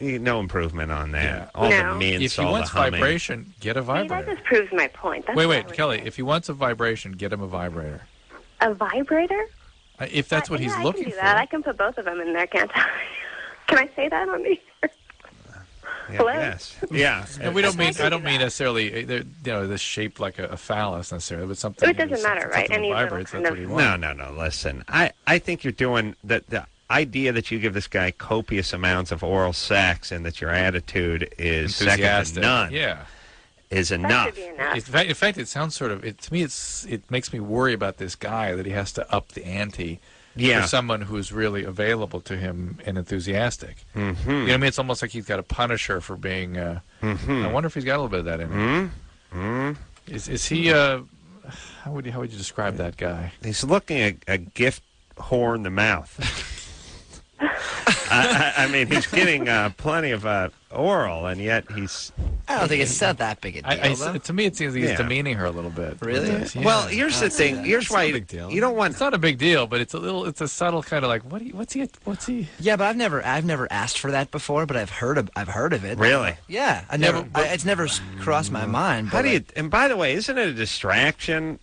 no improvement on that. Yeah. All No. the mints, If he all wants the humming. vibration, get a See, vibrator. that just proves my point. That's Wait, Kelly. If he wants a vibration, get him a vibrator. A vibrator? If that's what he's I looking can do for. that. I can put both of them in there, can't I? Can I say that on the air? Hello? Yes. Yeah. And we don't mean. I don't mean necessarily. The shape like a phallus necessarily, but something. It doesn't matter, right? Something Any that little vibrates. kind That's of- what he wants. No. Listen, I think you're doing the idea that you give this guy copious amounts of oral sex and that your attitude is second to Enthusiastic. none. Yeah. Is enough. In fact, it sounds sort of. To me, it makes me worry about this guy that he has to up the ante. Yeah. For someone who's really available to him and enthusiastic. Mm-hmm. You know what I mean? It's almost like he's got to punish her for being. I wonder if he's got a little bit of that in him. Mm-hmm. Is he? How would you describe that guy? He's looking a gift whore in the mouth. I mean, he's getting plenty of oral, and yet he's. I don't think it's not that big a deal. though. To me, it seems like he's demeaning her a little bit. Really? Yeah. Well, here's the thing. Here's why you don't want. It's not a big deal, but it's a subtle kind of like what's he? Yeah, but I've never asked for that before, but I've heard of it. Really? Yeah, it's never crossed my mind. How But do you? And by the way, isn't it a distraction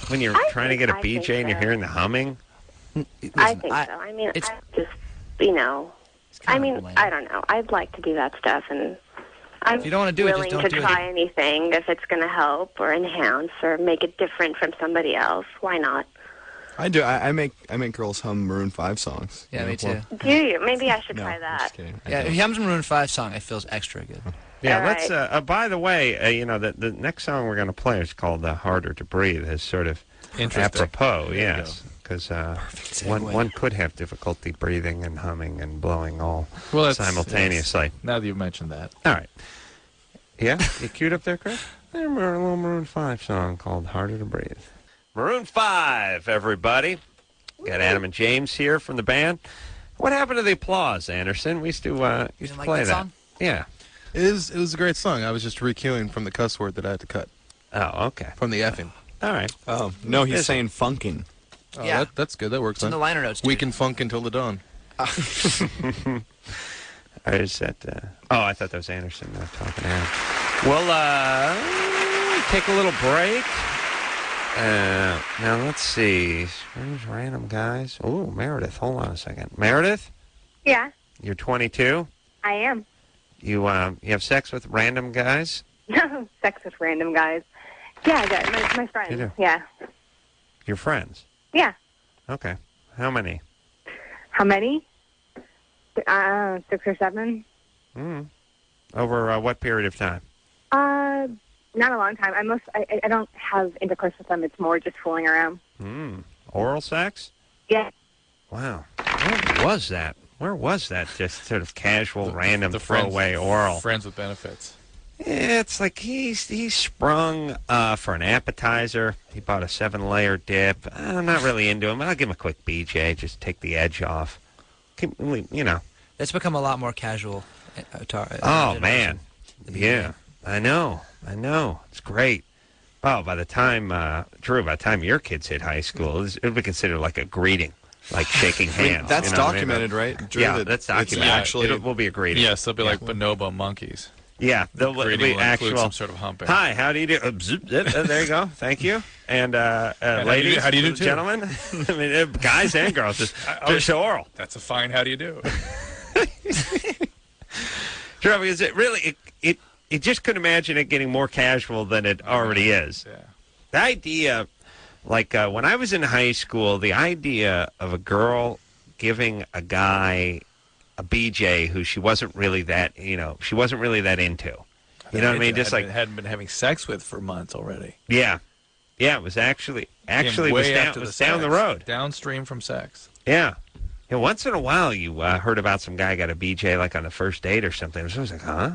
when you're trying to get a I think BJ and you're so. hearing the humming? I think so. I mean, I just, I mean, I don't know. I'd like to do that stuff, and I'm If you don't wanna do it, just willing don't to do it. try anything if it's going to help or enhance or make it different from somebody else. Why not? I do. I make girls hum Maroon 5 songs. Yeah, you me know, too. Do you? Maybe I should No, try I'm that. just kidding. Yeah, if he hums a Maroon 5 song, it feels extra good. Yeah, All let's. right. By the way, the next song we're going to play is called "Harder to Breathe." Is sort of Interesting. apropos, There you yes, because one could have difficulty breathing and humming and blowing all simultaneously. Now that you've mentioned that. All right. Yeah, you queued up there, Chris? There's a little Maroon 5 song called "Harder to Breathe." Maroon 5, everybody. Got Adam and James here from the band. What happened to the applause, Anderson? We used to like play that song? Yeah. It was a great song. I was just recueing from the cuss word that I had to cut. Oh, okay. From the effing. All right. Oh, no, he's saying funkin'. Oh, Yeah. that's good. That works. It's in the liner notes. We can funk until the dawn. Is that? I thought that was Anderson talking to him. Well, take a little break. Now let's see. Where's random guys? Oh, Meredith. Hold on a second. Meredith, Yeah, you're 22. I am. You have sex with random guys? Sex with random guys. Yeah, my friends. You do? Yeah. Your friends? Yeah. Okay. How many? How many? 6 or 7. Over what period of time? Not a long time. I don't have intercourse with them. It's more just fooling around. Oral sex? Yeah. Wow. Where was that? Where was that? Just sort of casual, random, the friends- throwaway oral. Friends with benefits. It's like he sprung for an appetizer. He bought a 7-layer dip. I'm not really into him. I'll give him a quick BJ. Just take the edge off. It's become a lot more casual. Oh, man. Yeah. I know. It's great. Oh, by the time, Drew, by the time your kids hit high school, it'll be considered like a greeting. like shaking hands. Wait, that's documented, right? Drew, Yeah, that's documented. Actually, it will be agreed. Yes, they'll be like bonobo monkeys. Yeah, they'll Greeting be will include actual some sort of humping. Hi, how do you do? There you go. Thank you. And ladies, how do you do too? gentlemen, I mean, guys and girls, just oral. That's a fine how do you do. Sure, because it just couldn't imagine it getting more casual than it already is. Yeah. The idea, like when I was in high school, the idea of a girl giving a guy a BJ who she wasn't really that, she wasn't really that into. You know what I mean? Just like hadn't been having sex with for months already. Yeah, it was actually was down the road, downstream from sex. Yeah. Once in a while, you heard about some guy got a BJ like on the first date or something. I was like, huh?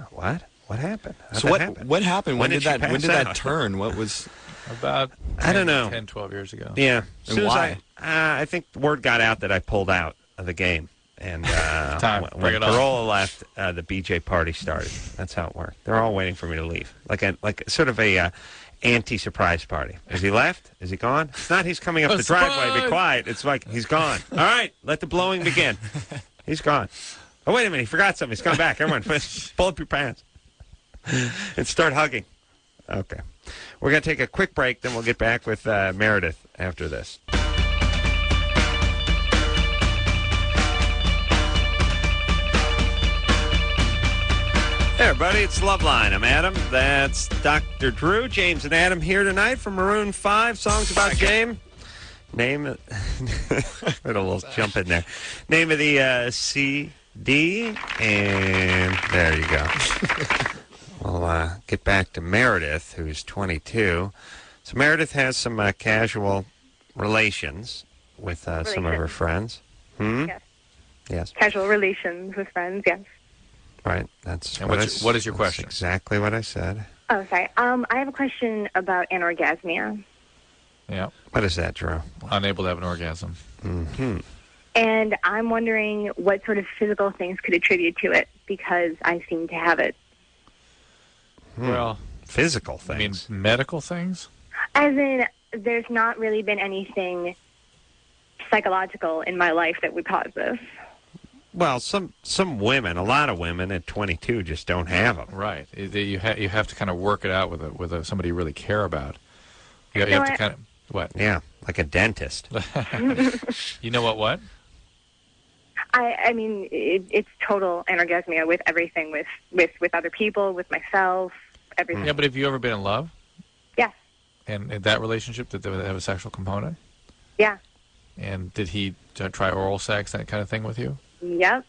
What happened? What happened? When did that turn? What was about 10, I don't know. 10, 12 years ago. Yeah. And why? I think the word got out that I pulled out of the game. And when Bring it on. Carolla left, the BJ party started. That's how it worked. They're all waiting for me to leave, like sort of a anti-surprise party. Is he left? Is he gone? It's not he's coming up the driveway. Be quiet. It's like he's gone. All right, let the blowing begin. He's gone. Oh, wait a minute. He forgot something. He's come back. Everyone, pull up your pants and start hugging. Okay. We're going to take a quick break, then we'll get back with Meredith after this. Hey, everybody, it's Loveline. I'm Adam. That's Dr. Drew. James and Adam here tonight from Maroon 5, Songs About Jane. Name it. A little jump in there. Name of the CD, and there you go. We'll get back to Meredith, who's 22. So Meredith has some casual relations with some of her friends. Yes. Yes. Casual relations with friends, yes. Right. That's and what is your question? That's exactly what I said. Oh, sorry. I have a question about anorgasmia. Yeah. What is that, Drew? Unable to have an orgasm. Mm-hmm. And I'm wondering what sort of physical things could attribute to it, because I seem to have it. Well, physical things. I mean, medical things? As in, there's not really been anything psychological in my life that would cause this. Well, some women, a lot of women at 22 just don't have them. Right. You have to kind of work it out with somebody you really care about. You have to kind of what? Yeah, like a dentist. You know what? I mean, it's total anorgasmia with everything, with other people, with myself, everything. Yeah, but have you ever been in love? Yes. And in that relationship, did they have a sexual component? Yeah. And did he try oral sex, that kind of thing with you? Yep.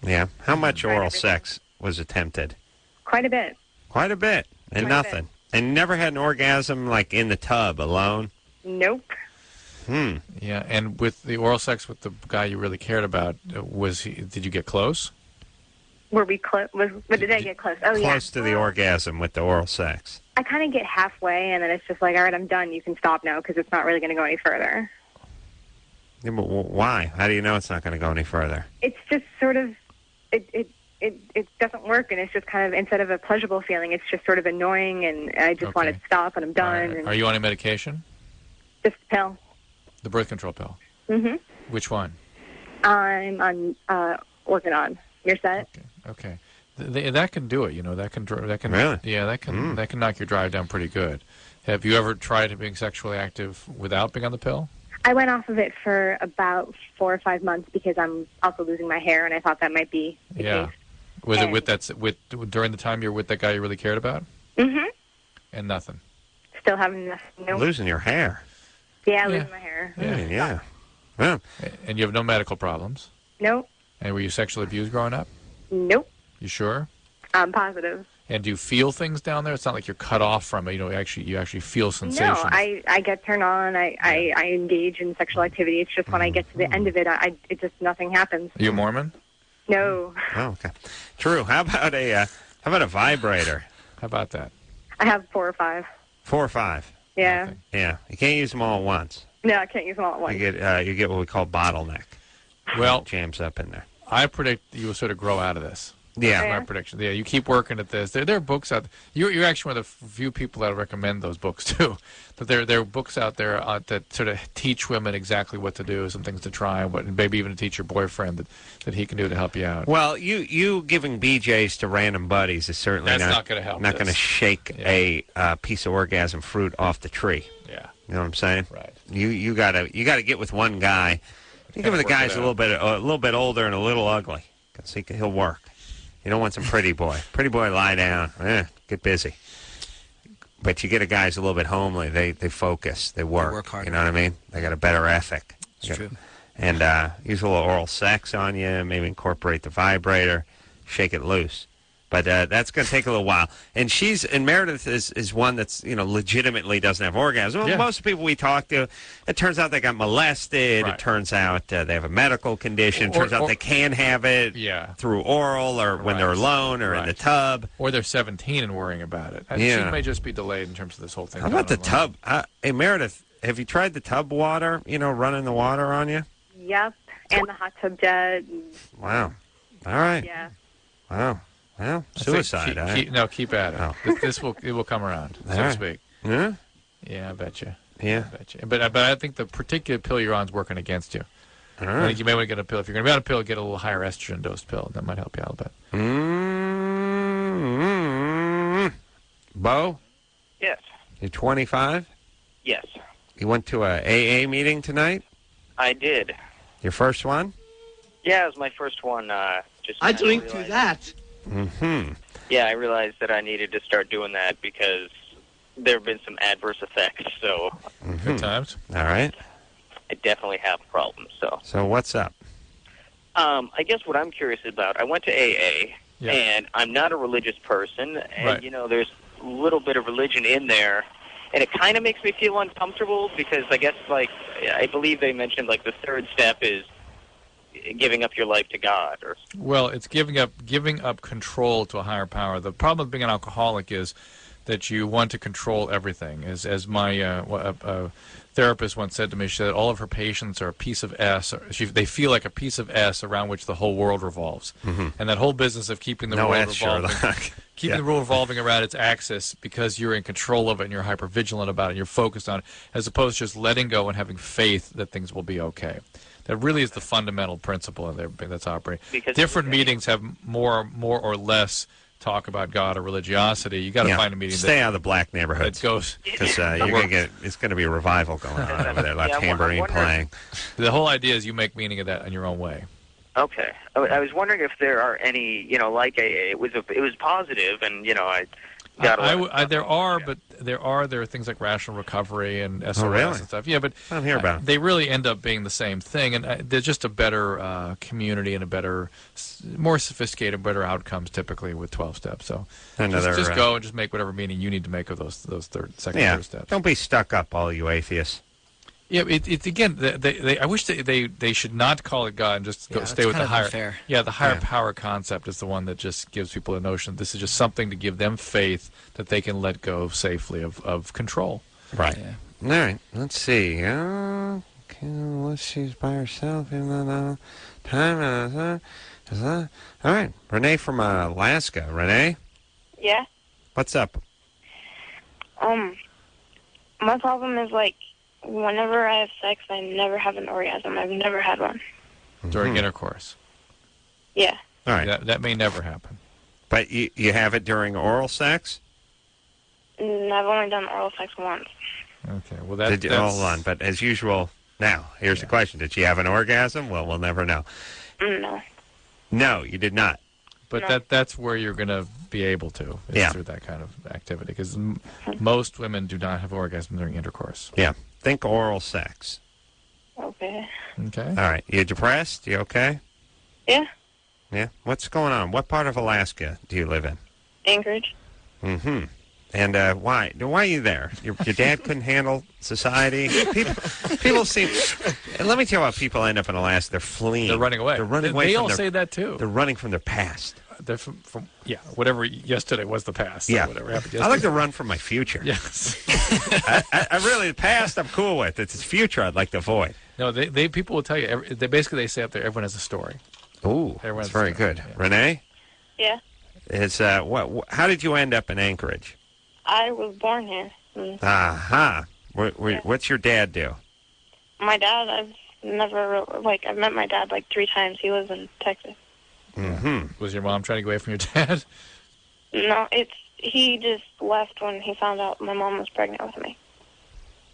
Yeah. How much oral sex was attempted? Quite a bit. Quite a bit. And nothing. And never had an orgasm like in the tub alone? Nope. Yeah, and with the oral sex with the guy you really cared about, did you get close? Were we close? Did I get close? Oh, yeah. Close to the orgasm with the oral sex. I kind of get halfway, and then it's just like, all right, I'm done. You can stop now, because it's not really going to go any further. Yeah, but why? How do you know it's not going to go any further? It's just sort of, it doesn't work, and it's just kind of, instead of a pleasurable feeling, it's just sort of annoying, and I just want it to stop, and I'm done. Right. And Are you on a medication? just a pill. The birth control pill? Mm-hmm. Which one? I'm on Organon. You're set? Okay. That can do it, you know. That can really? Yeah, that can knock your drive down pretty good. Have you ever tried being sexually active without being on the pill? I went off of it for about 4 or 5 months because I'm also losing my hair, and I thought that might be the case. Was it during the time you were with that guy you really cared about? Mm-hmm. And nothing. Still having nothing. Nope. Losing your hair. Yeah, losing my hair. Yeah. Well. And you have no medical problems? Nope. And were you sexually abused growing up? Nope. You sure? I'm positive. And do you feel things down there? It's not like you're cut off from it. You actually feel sensations. No, I get turned on. I engage in sexual activity. It's just when I get to the end of it, it just nothing happens. Are you a Mormon? No. Oh, okay. True. How about a vibrator? How about that? I have 4 or 5. 4 or 5. Yeah. Yeah. You can't use them all at once. No, I can't use them all at once. You get what we call bottleneck. Well, jams up in there. I predict you will sort of grow out of this. Yeah. That's my prediction. Yeah, you keep working at this. There are books out. You're actually one of the few people that recommend those books too. But there are books out there that sort of teach women exactly what to do, some things to try, and maybe even to teach your boyfriend that he can do to help you out. Well, you giving BJs to random buddies is certainly not going to help. Not going to shake a piece of orgasm fruit off the tree. Yeah. You know what I'm saying? Right. You gotta get with one guy. You give the guy's a little bit older and a little ugly, because he'll work. You don't want some pretty boy. Pretty boy, lie down. Get busy. But you get a guy who's a little bit homely. They focus. They work. They work harder. You know what I mean? They got a better ethic. It's true. And use a little oral sex on you. Maybe incorporate the vibrator. Shake it loose. But that's going to take a little while. And Meredith is one that's, legitimately doesn't have orgasm. Well, most people we talk to, it turns out they got molested. Right. It turns out they have a medical condition. It turns out they can have it through oral or when they're alone or in the tub. Or they're 17 and worrying about it. And she may just be delayed in terms of this whole thing. How about the tub? Hey, Meredith, have you tried the tub water, running the water on you? Yep, and the hot tub jet. Wow. All right. Yeah. Wow. Well, suicide. Keep at it. Oh. It will come around, so to speak. Yeah. Yeah, I bet you. Yeah, I bet you. But I think the particular pill you're on is working against you. All right. I think you may want to get a pill. If you're going to be on a pill, get a little higher estrogen dosed pill. That might help you out a bit. Bo? Yes. You're 25? Yes. You went to a AA meeting tonight? I did. Your first one? Yeah, it was my first one. I drink to that. Mm-hmm. Yeah, I realized that I needed to start doing that because there have been some adverse effects. So Good times. All right. I definitely have problems. So what's up? I guess what I'm curious about, I went to AA, and I'm not a religious person, and, there's a little bit of religion in there, and it kind of makes me feel uncomfortable because I guess, I believe they mentioned, the third step is giving up your life to God. Well, it's giving up control to a higher power. The problem with being an alcoholic is that you want to control everything. As my therapist once said to me, she said all of her patients are a piece of S. They feel like a piece of S around which the whole world revolves. Mm-hmm. And that whole business of keeping the world revolving, the world revolving around its axis because you're in control of it and you're hypervigilant about it and you're focused on it, as opposed to just letting go and having faith that things will be okay. That really is the fundamental principle in there that's operating. Because different meetings have more or less talk about God or religiosity. You got to find a meeting. Stay out of the black neighborhoods. Because it's going to be a revival going on over there. Left tambourine playing. The whole idea is you make meaning of that in your own way. Okay. I was wondering if there are any, it was positive, and I got there are things like rational recovery and SOS and stuff. Yeah, but I don't hear about it. They really end up being the same thing, and there's just a better community and a better, more sophisticated, better outcomes typically with 12 steps. So just go and just make whatever meaning you need to make of those third steps. Don't be stuck up, all you atheists. Yeah, it's again. I wish they should not call it God and just stay with the higher. Unfair. Yeah, the higher power concept is the one that just gives people a notion that this is just something to give them faith that they can let go safely of control. Right. Yeah. All right. Let's see. Okay, she's by herself. Time. All right. Renee from Alaska. Renee. Yeah. What's up? My problem is whenever I have sex, I never have an orgasm. I've never had one. During intercourse. Yeah. All right. That may never happen. But you have it during oral sex? I've only done oral sex once. Okay. Well, that's... Hold on. But as usual, now, here's the question. Did you have an orgasm? Well, we'll never know. No. No, you did not. But that's where you're going to be able to, through that kind of activity. Because most women do not have orgasm during intercourse. Yeah. Think oral sex. Okay. Okay. All right. You depressed? You okay? Yeah. Yeah? What's going on? What part of Alaska do you live in? Anchorage. Mm-hmm. And why? Why are you there? Your dad couldn't handle society? People seem... Let me tell you how people end up in Alaska. They're fleeing. They're running away. They're running away They from all say that, too. They're running from their past. They're from whatever yesterday was the past. Yeah. Whatever happened yesterday. I like to run from my future. Yes. I really, the past I'm cool with. It's the future I'd like to avoid. No, people will tell you, they say up there, everyone has a story. Ooh, that's very good. Yeah. Renee? Yeah. Is how did you end up in Anchorage? I was born here. Aha. What's your dad do? My dad, I've met my dad like 3 times. He lives in Texas. Mm-hmm. Was your mom trying to get away from your dad? No, he just left when he found out my mom was pregnant with me.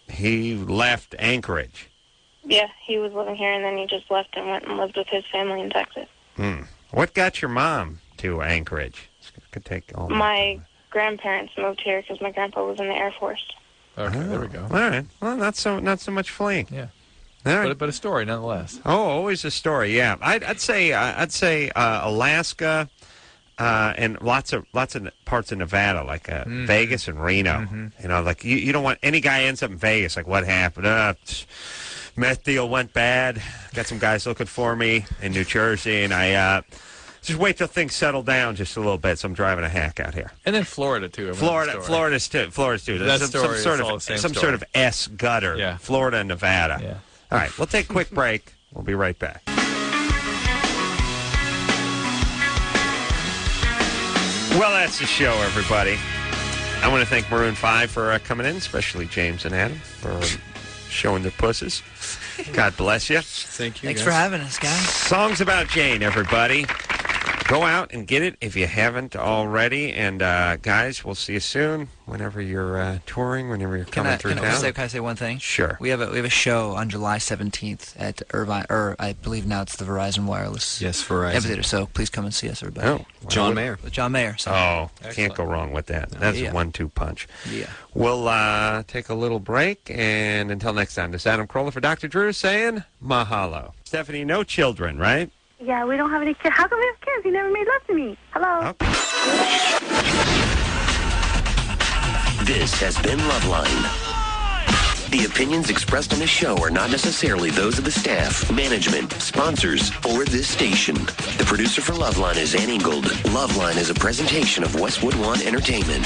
He left Anchorage. Yeah, he was living here, and then he just left and went and lived with his family in Texas. What got your mom to Anchorage? It could take all. My grandparents moved here because my grandpa was in the Air Force. Okay, there we go. All right. Well, not so much fleeing. Yeah. All right. But a story nonetheless. Oh, always a story. Yeah, I'd say Alaska, and lots of parts of Nevada, like Vegas and Reno. Mm-hmm. You know, like you don't want any guy ends up in Vegas. Like, what happened? Meth deal went bad. Got some guys looking for me in New Jersey, and I just wait till things settle down just a little bit. So I'm driving a hack out here. And then Florida too. Florida's too. That story is all the same some story. sort of S gutter. Yeah. Florida and Nevada. Yeah. All right, we'll take a quick break. We'll be right back. Well, that's the show, everybody. I want to thank Maroon 5 for coming in, especially James and Adam for showing their pussies. God bless you. Thank you. Thanks for having us, guys. Songs About Jane, everybody. Go out and get it if you haven't already. And, guys, we'll see you soon whenever you're touring, whenever you're coming through town. Can I say one thing? Sure. We have a show on July 17th at Irvine, or I believe now it's the Verizon Wireless. Yes, Verizon. Amphitheater, so please come and see us, everybody. Oh, John Mayer. John Mayer. So. Oh, can't go wrong with that. That's a 1-2 punch. Yeah. We'll take a little break, and until next time, this is Adam Carolla for Dr. Drew saying mahalo. Stephanie, no children, right? Yeah, we don't have any kids. How come we have kids? He never made love to me. Hello? This has been Loveline. The opinions expressed on the show are not necessarily those of the staff, management, sponsors, or this station. The producer for Loveline is Ann Ingold. Loveline is a presentation of Westwood One Entertainment.